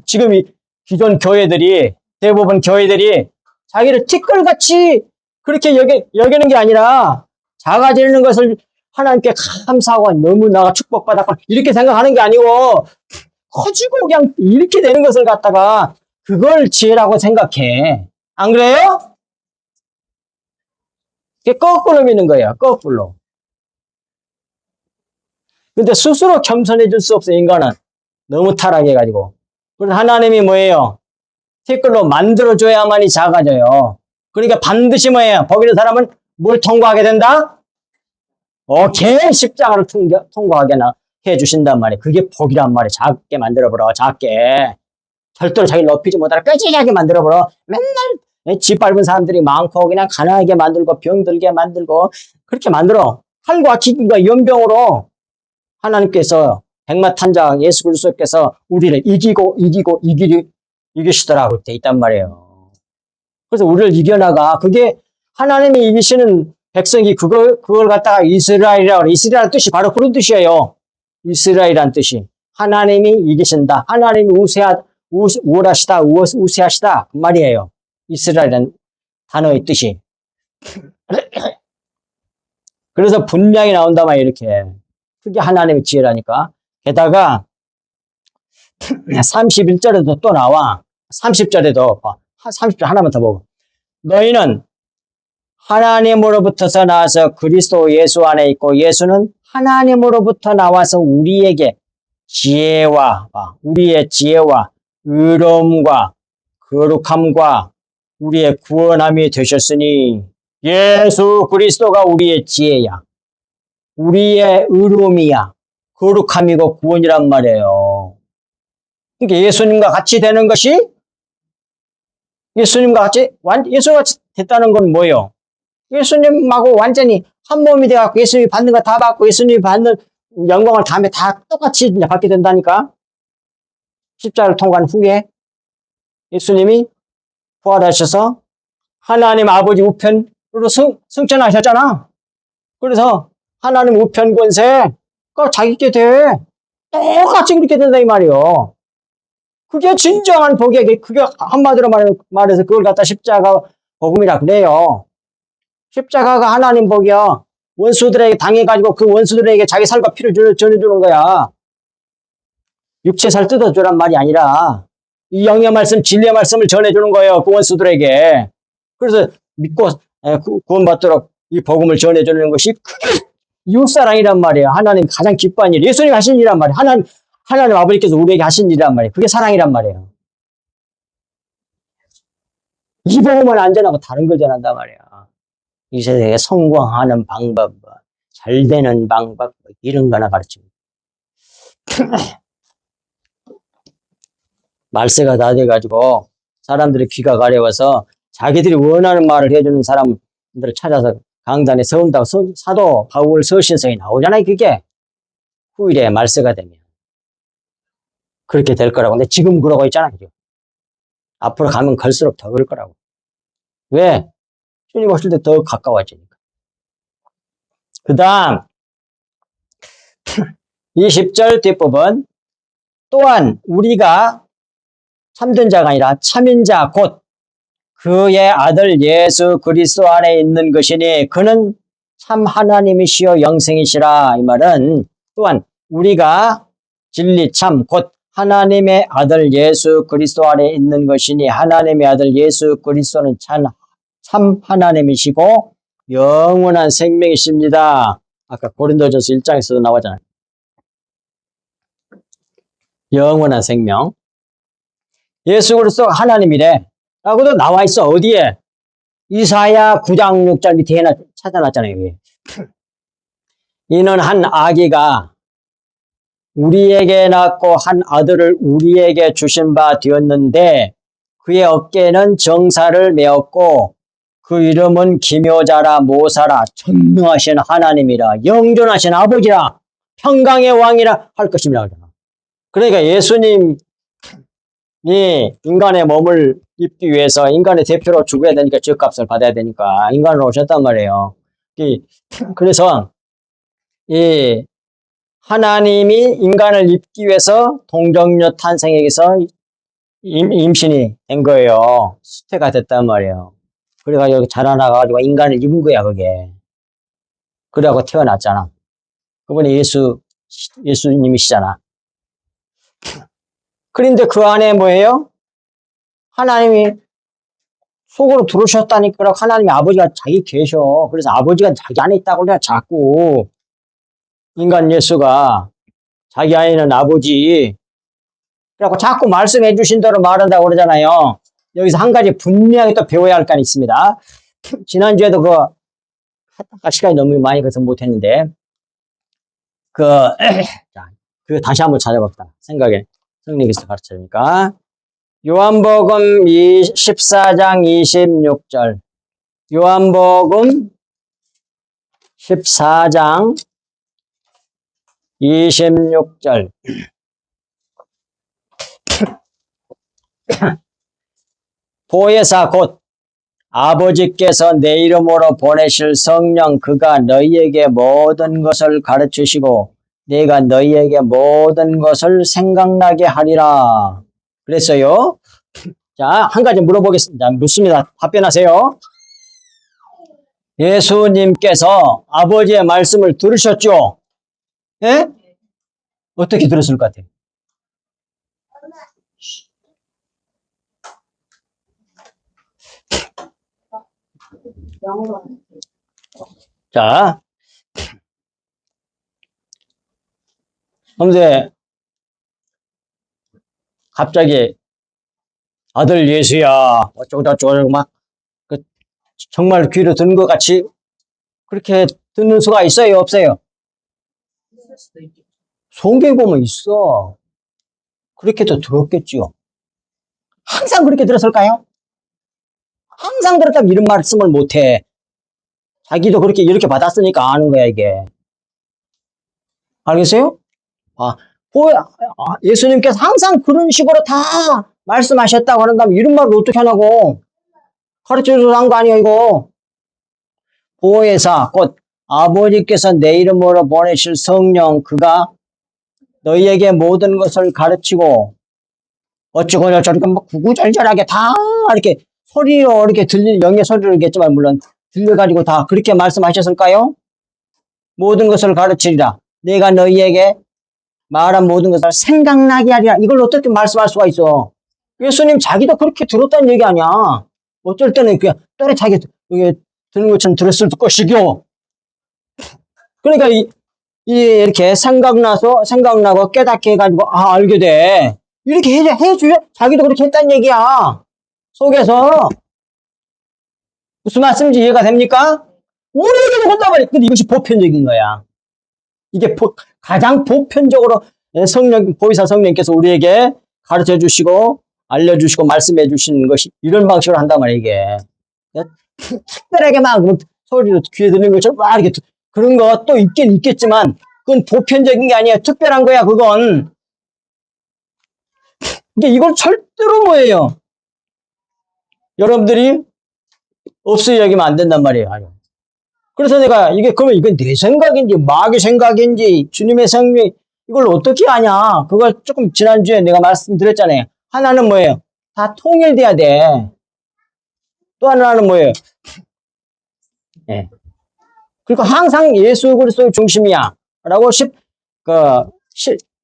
지금 기존 교회들이, 대부분 교회들이 자기를 티끌같이 그렇게 여기는 게 아니라 작아지는 것을 하나님께 감사하고 너무 나가 축복받았고 이렇게 생각하는 게 아니고 커지고 그냥 이렇게 되는 것을 갖다가 그걸 지혜라고 생각해. 안 그래요? 그게 거꾸로 믿는 거예요. 거꾸로. 근데 스스로 겸손해질 수 없어, 인간은. 너무 타락해가지고. 그래서 하나님이 뭐예요? 티끌로 만들어줘야만이 작아져요. 그러니까 반드시 뭐예요? 복 있는 사람은 뭘 통과하게 된다? 오케이, 십자가를 통과하게 해주신단 말이에요. 그게 복이란 말이에요. 작게 만들어버려, 작게. 절대로 자기를 높이지 못하라, 끄지하게 만들어버려. 맨날 짓밟은 사람들이 많고, 그냥 가난하게 만들고, 병들게 만들고, 그렇게 만들어. 칼과 기근과 연병으로 하나님께서 백마탄장 예수 그리스도께서 우리를 이기시더라고 돼 있단 말이에요. 그래서 우리를 이겨나가. 그게 하나님이 이기시는 백성이 그걸 갖다가 이스라엘이라고 그래. 이스라엘 뜻이 바로 그런 뜻이에요. 이스라엘이란 뜻이. 하나님이 이기신다. 하나님이 우월하시다. 우세하시다. 그 말이에요. 이스라엘이란 단어의 뜻이. 그래서 분명히 나온다 말 이렇게. 그게 하나님의 지혜라니까. 게다가 31절에도 또 나와. 30절에도 30절 하나만 더 보고. 너희는 하나님으로부터서 나와서 그리스도 예수 안에 있고 예수는 하나님으로부터 나와서 우리의 지혜와 의로움과 거룩함과 우리의 구원함이 되셨으니 예수 그리스도가 우리의 지혜야. 우리의 의로움이야. 거룩함이고 구원이란 말이에요. 그러니까 예수님과 같이 되는 것이 예수님과 같이 됐다는 건 뭐예요? 예수님하고 완전히 한 몸이 돼갖고 예수님이 받는 거 다 받고 예수님이 받는 영광을 다음에 다 똑같이 받게 된다니까. 십자가를 통과한 후에 예수님이 부활하셔서 하나님 아버지 우편 그리고 승천하셨잖아. 그래서 하나님 우편 권세, 자기께 돼. 똑같이 그렇게 된다, 이 말이요. 그게 진정한 복이야. 그게 한마디로 말해서 그걸 갖다 십자가 복음이라 그래요. 십자가가 하나님 복이야. 원수들에게 당해가지고 그 원수들에게 자기 살과 피를 전해주는 거야. 육체 살 뜯어주란 말이 아니라 이 영의 말씀, 진리의 말씀을 전해주는 거예요. 그 원수들에게. 그래서 믿고 구원받도록 이 복음을 전해주는 것이 그게 이웃사랑이란 말이에요. 하나님 가장 기뻐하는 일. 예수님 하신 일이란 말이에요. 하나님 아버지께서 우리에게 하신 일이란 말이에요. 그게 사랑이란 말이에요. 이 복음은 안 전하고 다른 걸 전한단 말이에요. 이 세상에 성공하는 방법, 잘 되는 방법, 이런 거나 가르칩니다. 말세가 다 돼가지고 사람들의 귀가 가려워서 자기들이 원하는 말을 해주는 사람들을 찾아서 강단에 서운다고 사도 바울 서신서에 나오잖아요. 그게 후일에 말세가 되면 그렇게 될 거라고. 근데 지금 그러고 있잖아요. 앞으로 가면 갈수록 더 그럴 거라고. 왜? 주님 오실 때 더 가까워지니까. 그 다음 20절 뒷부분, 또한 우리가 참된 자가 아니라 참인 자 곧 그의 아들 예수 그리스도 안에 있는 것이니 그는 참 하나님이시요 영생이시라. 이 말은 또한 우리가 진리 참 곧 하나님의 아들 예수 그리스도 안에 있는 것이니 하나님의 아들 예수 그리스도는 참 하나님이시고 영원한 생명이십니다. 아까 고린도전서 1장에서도 나오잖아요. 영원한 생명. 예수 그리스도 하나님이래 라고도 나와 있어. 어디에? 이사야 9장 6절 밑에 찾아놨잖아요. 여기. 이는 한 아기가 우리에게 낳고 한 아들을 우리에게 주신 바 되었는데 그의 어깨에는 정사를 메었고 그 이름은 기묘자라 모사라 전능하신 하나님이라 영존하신 아버지라 평강의 왕이라 할 것입니다. 그러니까 예수님이 인간의 몸을 입기 위해서 인간의 대표로 죽어야 되니까 죄값을 받아야 되니까 인간으로 오셨단 말이에요. 그래서 이 하나님이 인간을 입기 위해서 동정녀 탄생에게서 임신이 된 거예요. 수태가 됐단 말이에요. 그래가지고 자라나가지고 인간을 입은 거야, 그게. 그래갖고 태어났잖아. 그분이 예수님이시잖아. 그런데 그 안에 뭐예요? 하나님이 속으로 들어오셨다니까 하나님이 아버지가 자기 계셔. 그래서 아버지가 자기 안에 있다고 그래. 자꾸 인간 예수가 자기 안에는 아버지. 그래갖고 자꾸 말씀해 주신 대로 말한다고 그러잖아요. 여기서 한 가지 분명히 또 배워야 할 건 있습니다. 지난주에도 하다가 시간이 너무 많이 가서 못했는데, 다시 한번 찾아봅시다. 생각에 성령께서 가르쳐 주니까. 요한복음 14장 26절. 요한복음 14장 26절. 보혜사 곧 아버지께서 내 이름으로 보내실 성령 그가 너희에게 모든 것을 가르치시고 내가 너희에게 모든 것을 생각나게 하리라. 그랬어요. 자, 한 가지 물어보겠습니다. 묻습니다. 답변하세요. 예수님께서 아버지의 말씀을 들으셨죠? 예? 어떻게 들었을 것 같아요? 자, 근데 갑자기 아들 예수야 어쩌고저쩌고 막 정말 귀로 듣는 것 같이 그렇게 듣는 수가 있어요, 없어요? 성경 보면 있어. 그렇게도 들었겠지요. 항상 그렇게 들었을까요? 항상 그렇다면 이런 말씀을 못해. 자기도 그렇게 이렇게 받았으니까 아는 거야, 이게. 알겠어요? 예수님께서 항상 그런 식으로 다 말씀하셨다고 한다면 이런 말을 어떻게 하냐고. 가르쳐줘서 한 거 아니야, 이거. 보혜사 곧 아버지께서 내 이름으로 보내실 성령 그가 너희에게 모든 것을 가르치고 어쩌고 저쩌고 뭐 구구절절하게 다 이렇게 소리로 이렇게 영의 소리를 겠지만 물론 들려가지고 다 그렇게 말씀하셨을까요? 모든 것을 가르치리라. 내가 너희에게 말한 모든 것을 생각나게 하리라. 이걸 어떻게 말씀할 수가 있어? 예수님 자기도 그렇게 들었다는 얘기 아니야. 어쩔 때는 그냥 또렷하게 듣는 것처럼 들었을 것이고. 그러니까 이렇게 생각나고 깨닫게 해가지고 알게 돼. 이렇게 해줘야 자기도 그렇게 했다는 얘기야. 속에서 무슨 말씀인지 이해가 됩니까? 우리에게도 한단 말이야. 근데 이것이 보편적인 거야. 이게 가장 보편적으로 보이사 성령께서 우리에게 가르쳐 주시고 알려주시고 말씀해 주시는 것이 이런 방식으로 한단 말이야, 이게. 특별하게 막 소리로 귀에 들리는 것처럼 막 이렇게 그런 것도 있긴 있겠지만 그건 보편적인 게 아니야. 특별한 거야, 그건. 근데 이걸 절대로 뭐예요? 여러분들이 없이 여기면 안 된단 말이에요. 그래서 내가 그러면 이건 내 생각인지 마귀 생각인지 주님의 생명 이걸 어떻게 아냐? 그걸 조금 지난주에 내가 말씀드렸잖아요. 하나는 뭐예요? 다 통일돼야 돼. 또 하나는 뭐예요? 예. 그리고 항상 예수 그리스도의 중심이야. 라고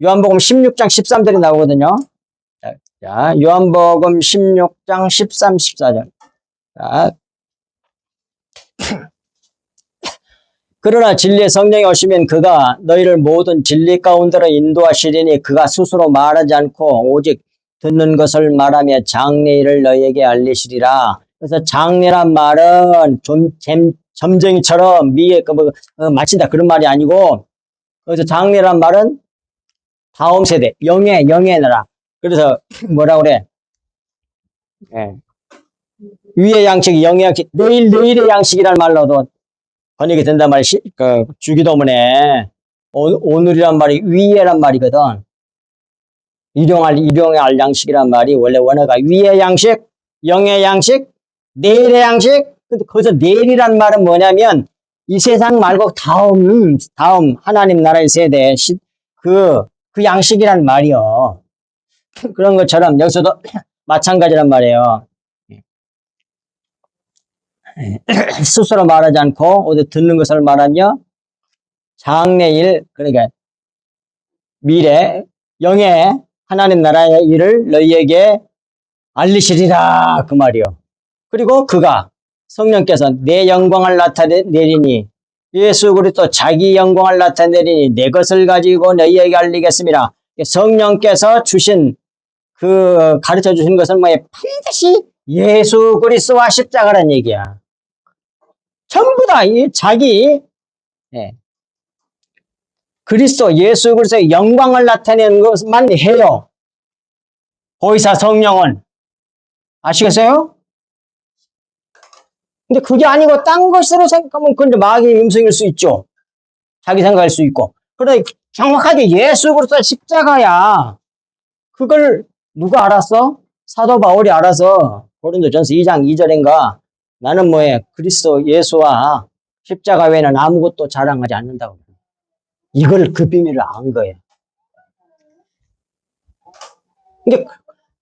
요한복음 16장 13절이 나오거든요. 자, 요한복음 16장 13, 14절. 자. 그러나 진리의 성령이 오시면 그가 너희를 모든 진리 가운데로 인도하시리니 그가 스스로 말하지 않고 오직 듣는 것을 말하며 장래일을 너희에게 알리시리라. 그래서 장래란 말은 점쟁이처럼 마친다 그런 말이 아니고 그래서 장래란 말은 다음 세대 영의 나라. 그래서 뭐라 그래? 예. 위의 양식, 영의 양식, 내일의 양식이란 말로도 번역이 된단 말이 주기도문에 오늘이란 말이 위에란 말이거든. 일용할 양식이란 말이 원래 원어가 위의 양식, 영의 양식, 내일의 양식. 근데 거기서 내일이란 말은 뭐냐면 이 세상 말고 다음 하나님 나라의 세대 그 양식이란 말이요. 그런 것처럼 여기서도 마찬가지란 말이에요. 스스로 말하지 않고 어디 듣는 것을 말하며 장래일 그러니까 미래 영의 하나님 나라의 일을 너희에게 알리시리라 그 말이요. 그리고 그가 성령께서 내 영광을 나타내리니 예수 그리스도 자기 영광을 나타내리니 내 것을 가지고 너희에게 알리겠습니다. 성령께서 주신 가르쳐 주신 것은 뭐예요? 반드시 예수 그리스도와 십자가라는 얘기야. 전부 다 자기 그리스도 예수 그리스도의 영광을 나타내는 것만 해요. 보이사 성령은 아시겠어요? 근데 그게 아니고 딴 것으로 생각하면 그건 마귀의 음성일 수 있죠. 자기 생각할 수 있고. 그러나 정확하게 예수 그리스도의 십자가야. 그걸 누가 알았어? 사도 바울이 알아서 고린도전서 2장 2절인가 나는 그리스도 예수와 십자가 외에는 아무것도 자랑하지 않는다고. 이걸 그 비밀을 안 거예요. 그러니까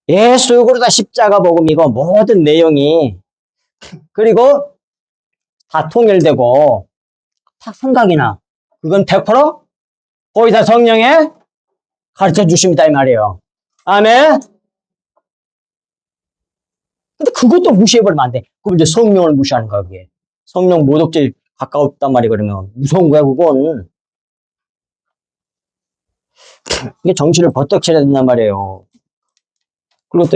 예수 그리스도 십자가 복음이고 모든 내용이 그리고 다 통일되고 다 생각이 나. 그건 100% 보이사 성령에 가르쳐 주십니다 이 말이에요. 아멘. 근데 그것도 무시해버리면 안 돼. 그럼 이제 성령을 무시하는 거야 그게. 성령 모독죄 가까웠단 말이 그러면 무서운 거야 그건. 이게 정신을 버떡 차려야 된단 말이에요. 그리고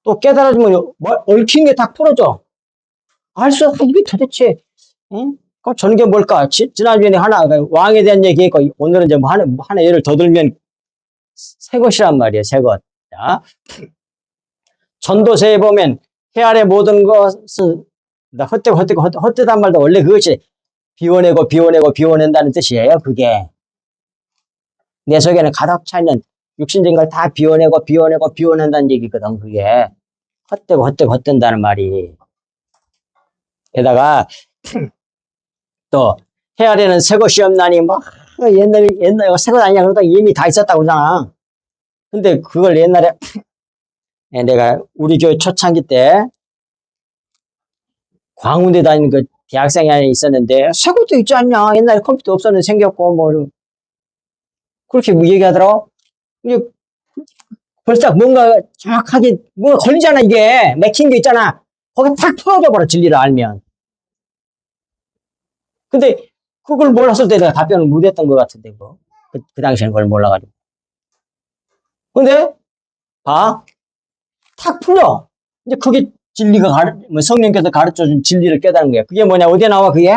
또 깨달아지면 얽힌 게 다 풀어져. 이게 도대체 그럼 저는 게 뭘까? 지난주에 왕에 대한 얘기했고 오늘은 이제 하나 예를 더 들면 새 것이란 말이에요. 새 것. 자, 전도서에 보면 해 아래 모든 것은 헛되단 말도 원래 그것이 비워낸다는 뜻이에요. 그게 내 속에는 가득 차 있는 육신적인 걸 다 비워낸다는 얘기거든. 그게 헛된다는 말이. 게다가 또 헤아리는 새 것이 없나니 뭐 옛날 새 것 아니냐 그러다 이미 다 있었다고 그러잖아. 근데 그걸 옛날에 내가 우리 교회 초창기 때 광운대 다니는 그 대학생이 하나 있었는데 새 것도 있지 않냐. 옛날에 컴퓨터 없었는데 생겼고 뭐 그렇게 얘기하더라고. 이게 벌써 뭔가 정확하게 뭔가 걸리잖아. 이게 맥힌 게 있잖아. 거기 탁 터져 버려 진리를 알면. 근데 그걸 몰랐을 때 내가 답변을 못했던 것 같은데 뭐. 그 당시에는 그걸 몰라가지고. 근데 봐. 탁 풀려. 이제 그게 진리가 뭐 성령께서 가르쳐준 진리를 깨달은 거야. 그게 뭐냐? 어디에 나와 그게?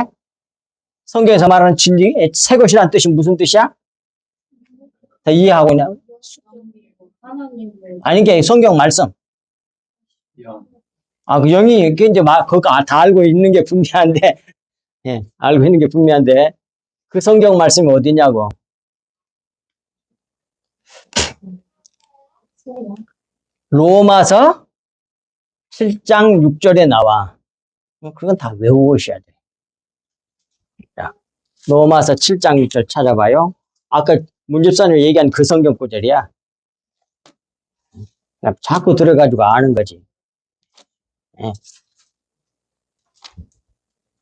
성경에서 말하는 진리, 새 것이라는 뜻이 무슨 뜻이야? 다 이해하고 있냐? 하나님을 아니, 이게 성경 말씀. 아, 그 영이, 그게 이제 그거 다 알고 있는 게 분명한데, 예, 알고 있는 게 분명한데, 그 성경 말씀이 어디냐고. 로마서 7장 6절에 나와. 그건 다 외우셔야 돼. 자, 로마서 7장 6절 찾아봐요. 아까 문집사님 얘기한 그 성경 구절이야. 자꾸 들어가지고 아는 거지. 예.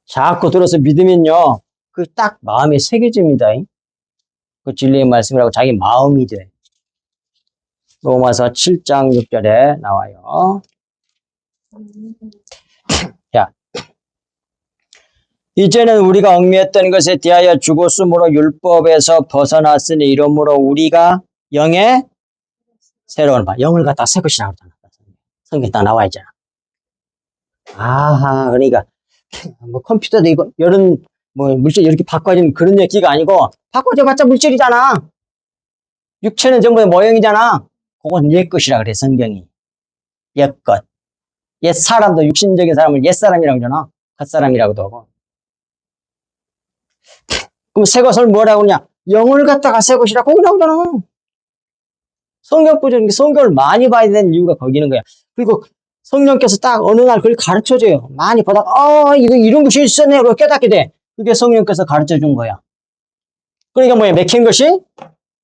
자꾸 들어서 믿으면요, 그 딱 마음에 새겨집니다. 그 진리의 말씀이라고 자기 마음이 돼. 로마서 7장 6절에 나와요. 자, 이제는 우리가 얽매였던 것에 대하여 죽었으므로 율법에서 벗어났으니 이러므로 우리가 영의 새로운 바, 영을 갖다 새 것이라고 그러잖아. 성경에 딱 나와 있잖아. 아하, 그러니까 뭐 컴퓨터도 이거 여러 뭐 물질 이렇게 바꿔진 그런 얘기가 아니고 바꿔져봤자 물질이잖아. 육체는 전부 다 모형이잖아. 그건 옛 것이라 그래 성경이. 옛 것. 옛 사람도 육신적인 사람을 옛 사람이라고 그러잖아. 갓 사람이라고도 하고. 그럼 새 것을 뭐라고 그러냐? 영을 갖다가 새 것이라고 거기 나오잖아. 성경 꾸준히 성경을 많이 봐야 되는 이유가 거기 있는 거야. 그리고 성령께서 딱 어느 날 그걸 가르쳐줘요. 많이 보다가 이거 이런 것이 있었네. 그걸 깨닫게 돼. 그게 성령께서 가르쳐준 거야. 그러니까 뭐야? 맥힌 것이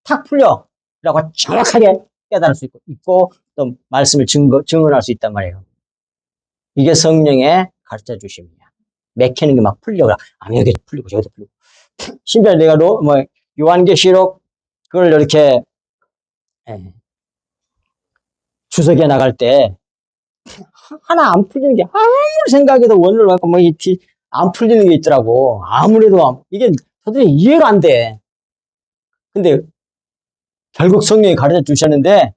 탁 풀려. 라고 정확하게 깨달을 수 있고 또 말씀을 증언할 수 있단 말이에요. 이게 성령의 가르쳐 주심이야. 맥히는 게 막 풀려. 여기도 풀리고 저기도 풀리고. 심지어 내가 요한계시록 그걸 이렇게 주석에 나갈 때 하나 안 풀리는 게 아무리 생각해도 원을 갖고 안 풀리는 게 있더라고. 아무래도 이게 도저히 이해가 안 돼. 근데 결국 성령이 가르쳐 주셨는데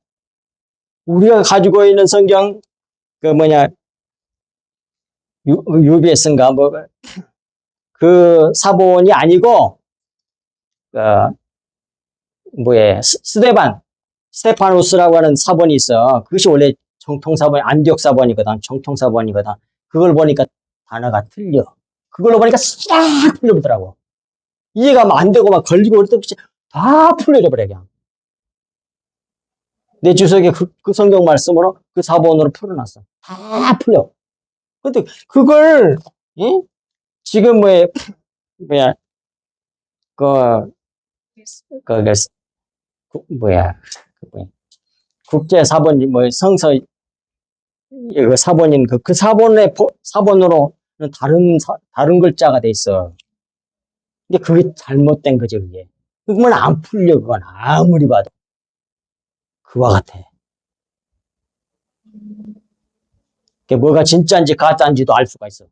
우리가 가지고 있는 성경 UBS인가 그 사본이 아니고 스테파노스라고 하는 사본이 있어. 그것이 원래 정통사본이 안디옥 사본이거든. 정통사본이거든. 그걸 보니까 단어가 틀려. 그걸로 보니까 싹 풀려보더라고. 이해가 안 되고 막 걸리고 그럴 때 다 풀려져 버려 그냥. 내 주석에 그 성경 말씀으로 그 사본으로 풀어놨어. 다 풀려. 근데 그걸 지금 국제 사본 성서 그 사본인 그 사본의 사본으로는 다른 글자가 돼 있어. 근데 그게 잘못된 거지 그게. 그러면 안 풀려 그건 아무리 봐도 그와 같아. 그게 뭐가 진짜인지 가짜인지도 알 수가 있어.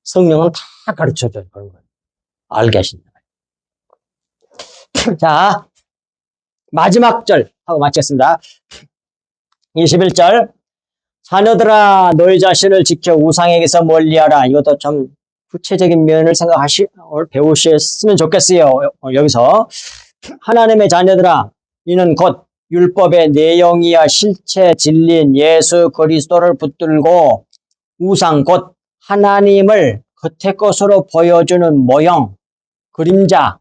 성령은 다 가르쳐줘요 그런 걸. 알게 하신다. 자, 마지막 절 하고 마치겠습니다. 21절. 자녀들아 너희 자신을 지켜 우상에게서 멀리하라. 이것도 좀 구체적인 면을 배우셨으면 좋겠어요. 여기서 하나님의 자녀들아 이는 곧 율법의 내용이야 실체 진리인 예수 그리스도를 붙들고 우상 곧 하나님을 겉의 것으로 보여주는 모형 그림자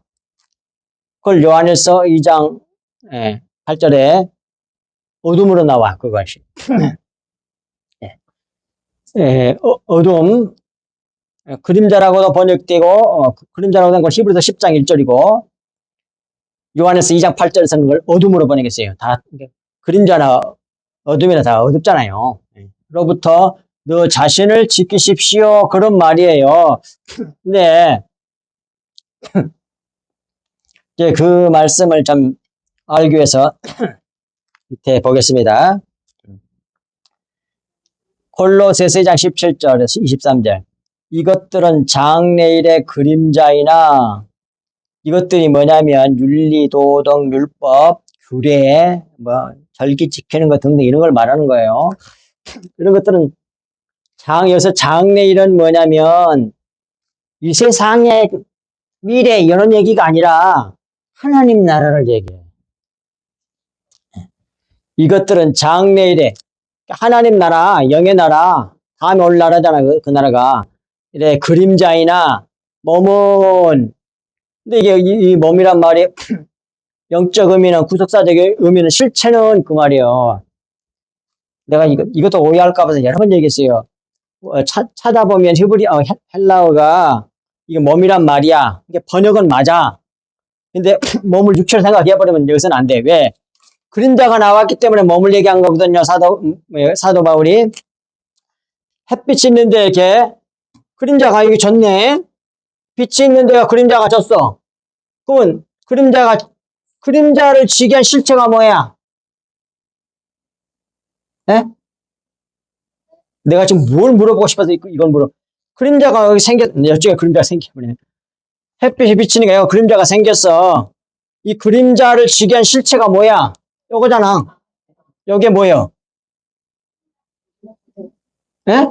그걸 요한일서 2장 8절에 어둠으로 나와 그것이 어둠 그림자라고도 번역되고, 그림자라고 된 건 히브리서 10장 1절이고, 요한에서 2장 8절에서는 그걸 어둠으로 번역했어요. 다, 그림자나 어둠이나 다 어둡잖아요. 로부터 너 자신을 지키십시오. 그런 말이에요. 근데, 이제 그 말씀을 좀 알기 위해서 밑에 보겠습니다. 골로새서 2장 17절에서 23절. 이것들은 장래일의 그림자이나 이것들이 뭐냐면 윤리, 도덕, 율법, 규례, 절기 지키는 것 등등 이런 걸 말하는 거예요. 이런 것들은 여기서 장래일은 뭐냐면 이 세상의 미래 이런 얘기가 아니라 하나님 나라를 얘기해요. 이것들은 장래일에 하나님 나라, 영의 나라, 다음에 올 나라잖아, 그 나라가. 이래, 그림자이나, 몸은, 근데 이게, 이 몸이란 말이, 영적 의미는, 구속사적 의미는 실체는 그 말이에요. 내가 이것도 오해할까 봐서 여러 번 얘기했어요. 찾아보면 헬라어가, 이게 몸이란 말이야. 이게 번역은 맞아. 근데 몸을 육체로 생각해버리면 여기서는 안 돼. 왜? 그림자가 나왔기 때문에 몸을 얘기한 거거든요. 사도 바울이. 햇빛이 있는데 이렇게 그림자가 여기 졌네. 빛이 있는 데가 그림자가 졌어. 그러면 그림자를 지게 한 실체가 뭐야? 에? 내가 지금 뭘 물어보고 싶어서 이건 그림자가 여기 이쪽에 그림자가 생겨버리네. 햇빛이 비치는 게 그림자가 생겼어. 이 그림자를 지게 한 실체가 뭐야? 요거잖아. 요게 뭐예요? 에?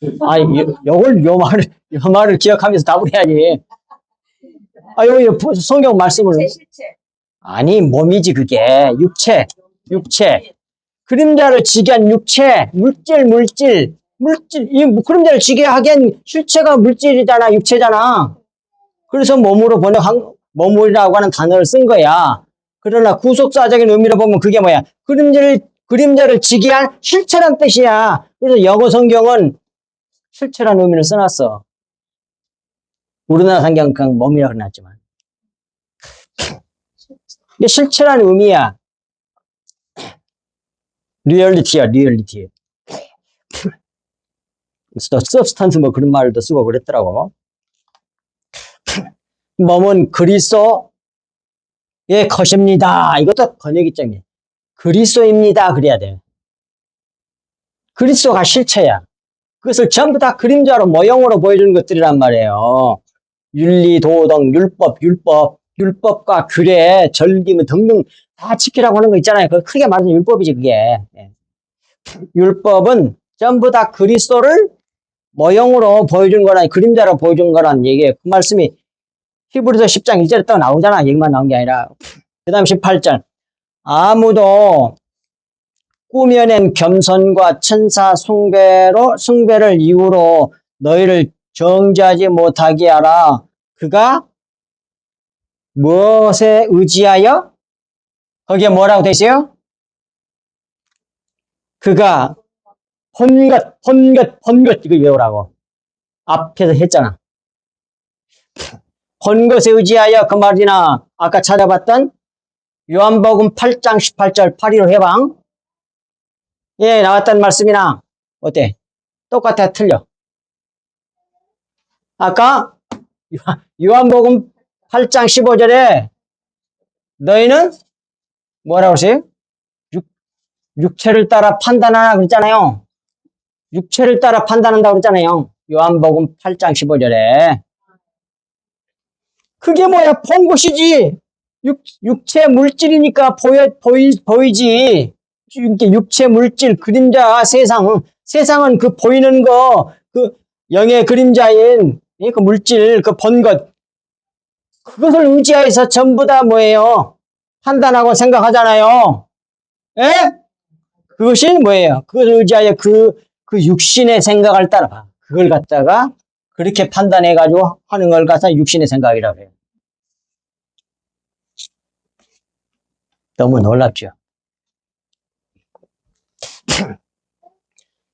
요 말을 기억하면서 답을 해야지. 여기 성경 말씀을. 아니, 몸이지, 그게. 육체. 그림자를 지게 한 육체, 물질. 그림자를 지게 하기엔 실체가 물질이잖아, 육체잖아. 그래서 몸이라고 하는 단어를 쓴 거야. 그러나 구속사적인 의미로 보면 그게 뭐야? 그림자를 지게 한 실체란 뜻이야. 그래서 영어 성경은 실체라는 의미를 써놨어. 우리나라 성경은 그냥 몸이라고 해놨지만. 이게 실체라는 의미야. 리얼리티야. 서브스탄스 그런 말도 쓰고 그랬더라고. 몸은 그리스도의 것입니다. 이것도 번역이점이야. 그리스도입니다. 그래야 돼. 그리스도가 실체야. 그것을 전부 다 그림자로 모형으로 보여주는 것들이란 말이에요. 윤리, 도덕, 율법과 규례, 절기 등등 다 지키라고 하는 거 있잖아요. 그 크게 말해서 율법이지 그게. 율법은 전부 다 그리스도를 모형으로 보여준 거라, 그림자로 보여준 거란 얘기예요. 그 말씀이 히브리서 10장 1절에 딱 나오잖아. 얘기만 나온 게 아니라. 그 다음 18절. 아무도 꾸며낸 겸손과 천사 숭배를 이유로 너희를 정죄하지 못하게 하라. 그가 무엇에 의지하여? 거기에 뭐라고 돼 있어요? 그가 본것 이거 외우라고. 앞에서 했잖아. 본것에 의지하여 그 말이나 아까 찾아봤던 요한복음 8장 18절 8.15 해방. 예, 나왔던 말씀이나 어때? 똑같아, 틀려? 아까 요한복음 8장 15절에 너희는 뭐라고 했어요? 육체를 따라 판단하라 그랬잖아요. 육체를 따라 판단한다고 그랬잖아요. 요한복음 8장 15절에. 그게 뭐야? 본 것이지. 육체 물질이니까 보이지. 육체 물질, 그림자, 세상은 그 보이는 거, 그 영의 그림자인 그 물질, 그 본 것. 그것을 의지해서 전부 다 뭐예요? 판단하고 생각하잖아요. 예? 그것이 뭐예요? 그것을 의지하여 그 육신의 생각을 따라봐. 그걸 갖다가 그렇게 판단해가지고 하는 걸 갖다 육신의 생각이라고 해요. 너무 놀랍죠?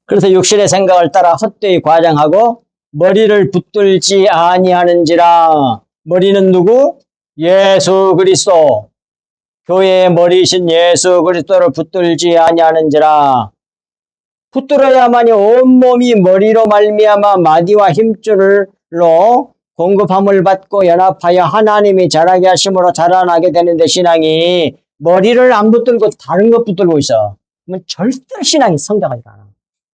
그래서 육신의 생각을 따라 헛되이 과장하고 머리를 붙들지 아니하는지라. 머리는 누구? 예수 그리스도. 교회의 머리이신 예수 그리스도를 붙들지 아니하는지라. 붙들어야만이 온몸이 머리로 말미암아 마디와 힘줄로 공급함을 받고 연합하여 하나님이 자라게 하심으로 자라나게 되는데, 신앙이 머리를 안 붙들고 다른 것 붙들고 있어. 그러면 절대 신앙이 성장하지 않아.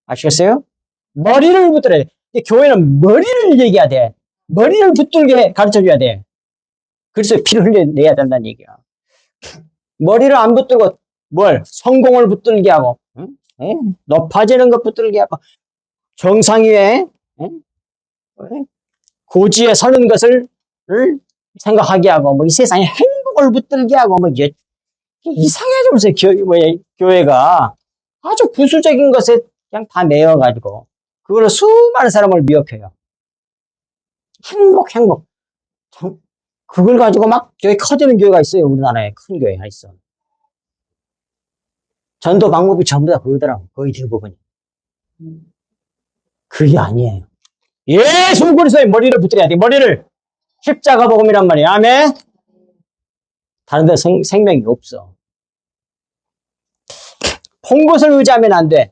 아시겠어요? 머리를 붙들어야 돼. 교회는 머리를 얘기해야 돼. 머리를 붙들게 가르쳐줘야 돼. 그래서 피를 흘려내야 된다는 얘기야. 머리를 안 붙들고 성공을 붙들게 하고, 응? 높아지는 것 붙들게 하고, 정상 위에 고지에 서는 것을 생각하게 하고, 이 세상에 행복을 붙들게 하고, 이상해지면서 교회가 아주 부수적인 것에 그냥 다 매여가지고 그걸로 수많은 사람을 미혹해요. 행복. 그걸 가지고 막 교회 커지는 교회가 있어요. 우리나라에 큰 교회가 있어. 전도 방법이 전부 다 그거더라고. 거의 대부분이. 그게 아니에요. 예수 그리스도의 머리를 붙들어야 돼. 머리를. 십자가 복음이란 말이야. 아멘. 다른 데 생명이 없어. 폰것을 의지하면 안 돼.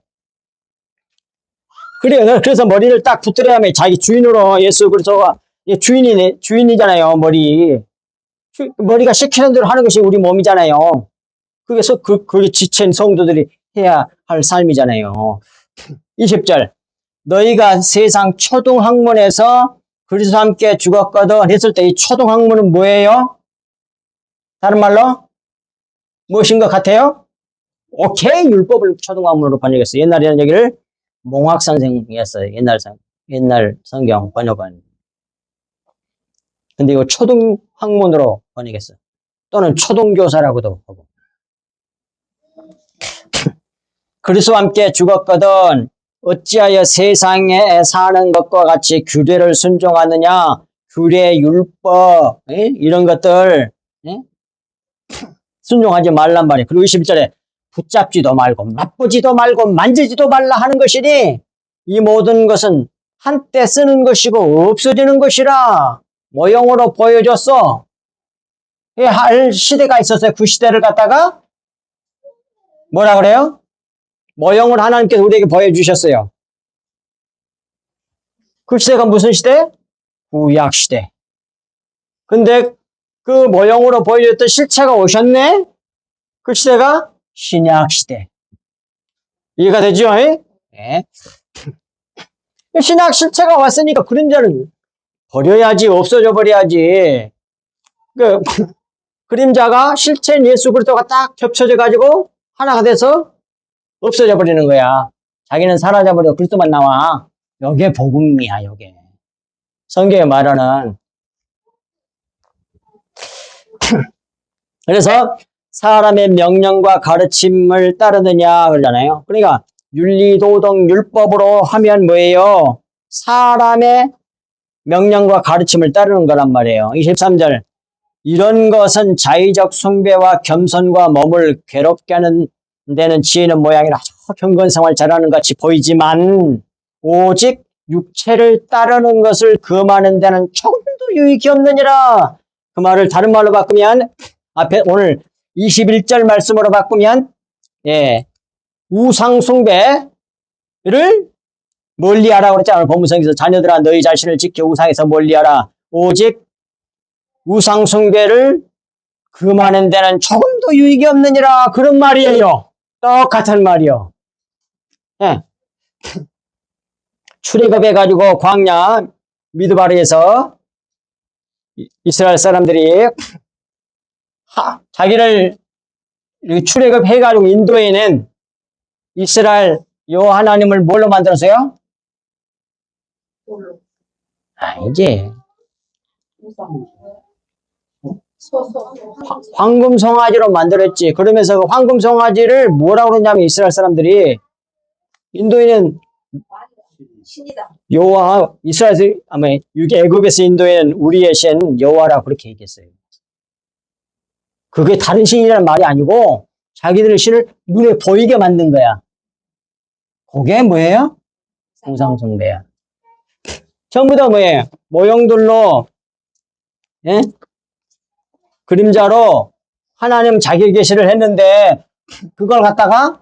그래서 머리를 딱 붙들어야 하면 자기 주인으로 예수 그리스도가 주인이잖아요. 머리가 시키는 대로 하는 것이 우리 몸이잖아요. 그래서 그게 지친 성도들이 해야 할 삶이잖아요. 20절. 너희가 세상 초등학문에서 그리스도와 함께 죽었거든 했을 때 이 초등학문은 뭐예요? 다른 말로 무엇인 것 같아요? 오케이, 율법을 초등학문으로 번역했어요. 옛날에는 여기를 몽학 선생이었어요. 옛날 성경 번역은. 근데 이거 초등학문으로 번역했어요. 또는 초등교사라고도 하고. 그리스도와 함께 죽었거든 어찌하여 세상에 사는 것과 같이 규례를 순종하느냐. 규례, 율법 이런 것들 순종하지 말란 말이에요. 그리고 21절에 붙잡지도 말고 맛보지도 말고 만지지도 말라 하는 것이니 이 모든 것은 한때 쓰는 것이고 없어지는 것이라 모형으로 보여줬어. 할 시대가 있었어요. 그 시대를 갖다가 뭐라 그래요? 모형을 하나님께서 우리에게 보여주셨어요. 그 시대가 무슨 시대? 구약 시대. 근데 그 모형으로 보여줬던 실체가 오셨네? 그 시대가 신약 시대. 이해가 되죠? 네. 신약 실체가 왔으니까 그림자는 버려야지, 없어져 버려야지. 그림자가 실체인 예수 그리스도가 딱 겹쳐져 가지고 하나가 돼서 없어져 버리는 거야. 자기는 사라져 버리고 그리스도만 나와. 요게 복음이야, 요게. 성경에 말하는. 그래서 사람의 명령과 가르침을 따르느냐 그러잖아요. 그러니까 윤리도덕 율법으로 하면 뭐예요? 사람의 명령과 가르침을 따르는 거란 말이에요. 23절. 이런 것은 자의적 숭배와 겸손과 몸을 괴롭게 하는 데는 지혜는 모양이라 경건생활 잘하는 것 같이 보이지만 오직 육체를 따르는 것을 금하는 데는 조금도 유익이 없느니라. 그 말을 다른 말로 바꾸면 앞에 오늘 21절 말씀으로 바꾸면 우상 숭배를 멀리하라 그랬잖아요. 본문성에서 자녀들아 너희 자신을 지켜 우상에서 멀리하라. 오직 우상 숭배를 금하는 데는 조금도 유익이 없느니라. 그런 말이에요. 똑같은 말이요. 출애굽해가지고 광야 미드바리에서 이스라엘 사람들이 자기를 출애굽해가지고 인도에는 이스라엘 여호와 하나님을 뭘로 만들었어요? 아니지. 황금 송아지로 만들었지. 그러면서 그 황금 송아지를 뭐라고 그러냐면 이스라엘 사람들이 인도에는 여호와 이스라엘 아마 애굽에서 인도에는 우리의 신 여호와라고 그렇게 얘기했어요. 그게 다른 신이라는 말이 아니고 자기들의 신을 눈에 보이게 만든 거야. 그게 뭐예요? 우상 숭배야. 전부 다 뭐예요? 모형들로, 예? 그림자로 하나님 자기 계시를 했는데 그걸 갖다가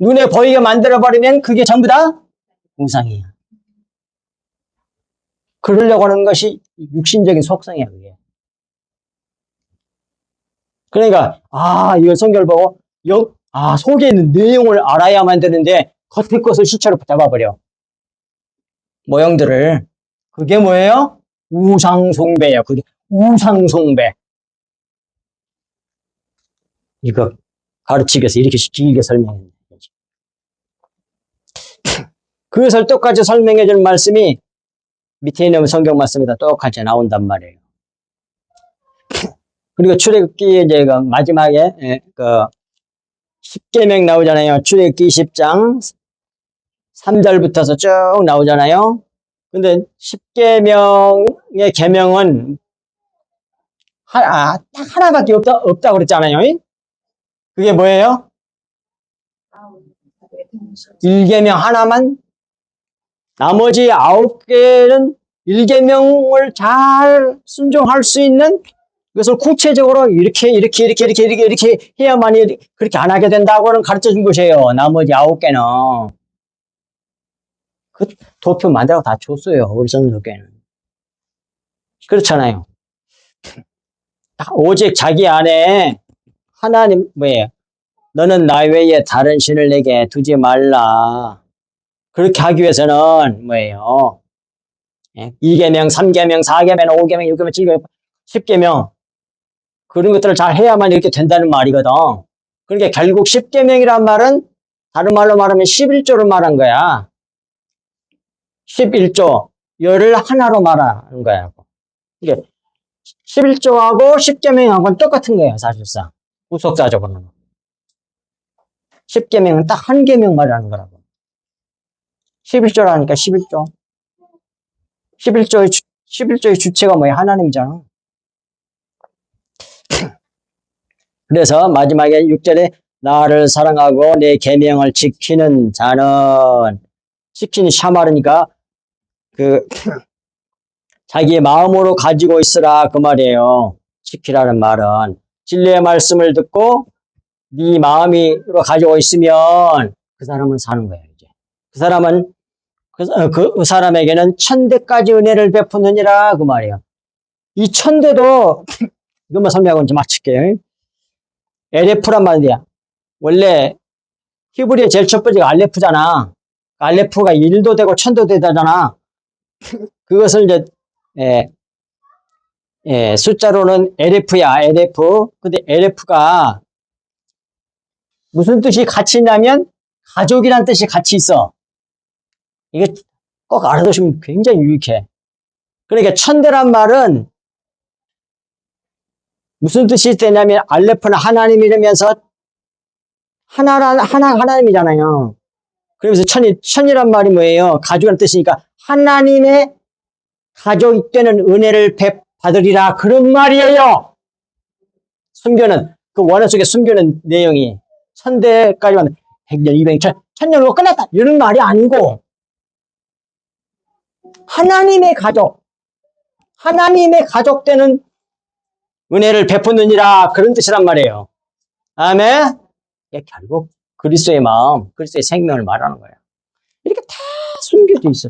눈에 보이게 만들어버리면 그게 전부 다 우상이야. 그러려고 하는 것이 육신적인 속성이야, 그게. 그러니까, 이 성경을 보고, 속에 있는 내용을 알아야만 되는데, 겉의 것을 실체로 잡아버려. 모형들을. 그게 뭐예요? 우상숭배예요. 그게 우상숭배. 이거 가르치기 위해서 이렇게 길게 설명했는 거지. 그것을 똑같이 설명해 줄 말씀이 밑에 있는 성경 말씀에다 똑같이 나온단 말이에요. 그리고 출애굽기 이제 그 마지막에 그 십계명 나오잖아요. 출애굽기 20장 3절부터서 쭉 나오잖아요. 근데 십계명의 계명은 딱 하나밖에 없다고 그랬잖아요. 그게 뭐예요? 1계명 하나만. 나머지 9개는 1계명을 잘 순종할 수 있는, 그것을 구체적으로 이렇게 해야만이 그렇게 안 하게 된다고는 가르쳐 준 것이에요. 나머지 9개는. 그 도표 만들라고 다 줬어요. 우리 성도교회는. 그렇잖아요. 오직 자기 안에 하나님, 너는 나 외에 다른 신을 내게 두지 말라. 그렇게 하기 위해서는 2계명, 3계명, 4계명, 5계명, 6계명, 7계명, 10계명 그런 것들을 잘 해야만 이렇게 된다는 말이거든. 그러니까 결국 10계명이란 말은 다른 말로 말하면 11조를 말한 거야. 11조, 열을 하나로 말하는 거야. 이게 11조하고 10계명하고는 똑같은 거예요, 사실상. 후속사적으로는. 10계명은 딱 한 계명 말하는 거라고. 11조라니까 11조. 11조의 주체가 뭐야? 하나님이잖아. 그래서 마지막에 6절에 나를 사랑하고 내 계명을 지키는 자는, 지키는 샤마르니까 자기의 마음으로 가지고 있으라 그 말이에요. 지키라는 말은 진리의 말씀을 듣고 네 마음으로 가지고 있으면 그 사람은 사는 거예요. 이제 그 사람은 그 사람에게는 1000대까지 은혜를 베푸느니라 그 말이에요. 이 1000대도 이것만 설명하고 이제 마칠게요. 엘레프란 말이야. 원래 히브리의 제일 첫 번째가 알레프잖아. 알레프가 1도 되고 1000도 되잖아. 그것을 이제 숫자로는 LF야, LF. 근데 LF가 무슨 뜻이 같이 있냐면 가족이란 뜻이 같이 있어. 이게 꼭 알아두시면 굉장히 유익해. 그러니까 1000대란 말은 무슨 뜻이 되냐면 알레프는 하나님이라면서 하나님이잖아요. 그러면서 천이란 말이 뭐예요? 가족이란 뜻이니까 하나님의 가족이 되는 은혜를 받으리라 그런 말이에요. 순교는 그 원어 속에 순교는 내용이 1000대까지만 100년, 200년, 1000년으로 끝났다 이런 말이 아니고 하나님의 가족 되는 은혜를 베푸느니라 그런 뜻이란 말이에요. 아멘. 결국 그리스도의 마음, 그리스도의 생명을 말하는 거예요. 이렇게 다 숨겨져 있어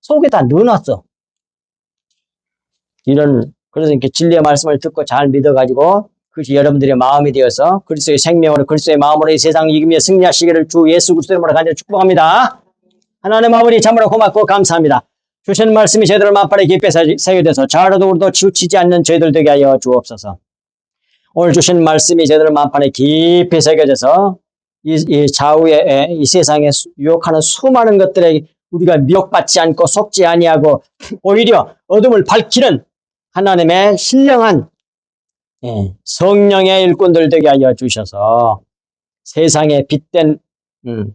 속에 다 넣어놨어. 그래서 이렇게 진리의 말씀을 듣고 잘 믿어가지고 그것이 여러분들의 마음이 되어서 그리스도의 생명으로 그리스도의 마음으로 이 세상을 이기며 승리하시기를 주 예수 그리스도의 이름으로 간절히 축복합니다. 하나님 아버지 참으로 고맙고 감사합니다. 주신 말씀이 저희들 만판에 깊이 새겨져서 자라도 우리도 치우치지 않는 저희들 되게 하여 주옵소서. 오늘 주신 말씀이 저희들 만판에 깊이 새겨져서 이 좌우에 이 세상에 유혹하는 수많은 것들에 우리가 미혹받지 않고 속지 아니하고 오히려 어둠을 밝히는 하나님의 신령한 성령의 일꾼들 되게 하여 주셔서 세상에 빛된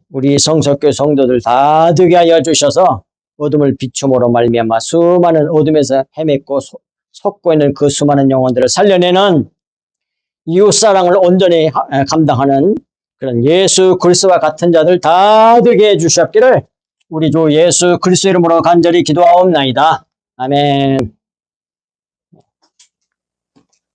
우리 성석교 성도들 다 되게 하여 주셔서 어둠을 비춤으로 말미암아 수많은 어둠에서 헤맸고 속고 있는 그 수많은 영혼들을 살려내는 이웃사랑을 온전히 감당하는 그런 예수 그리스도와 같은 자들 다 되게 해주셨기를 우리 주 예수 그리스도 이름으로 간절히 기도하옵나이다. 아멘.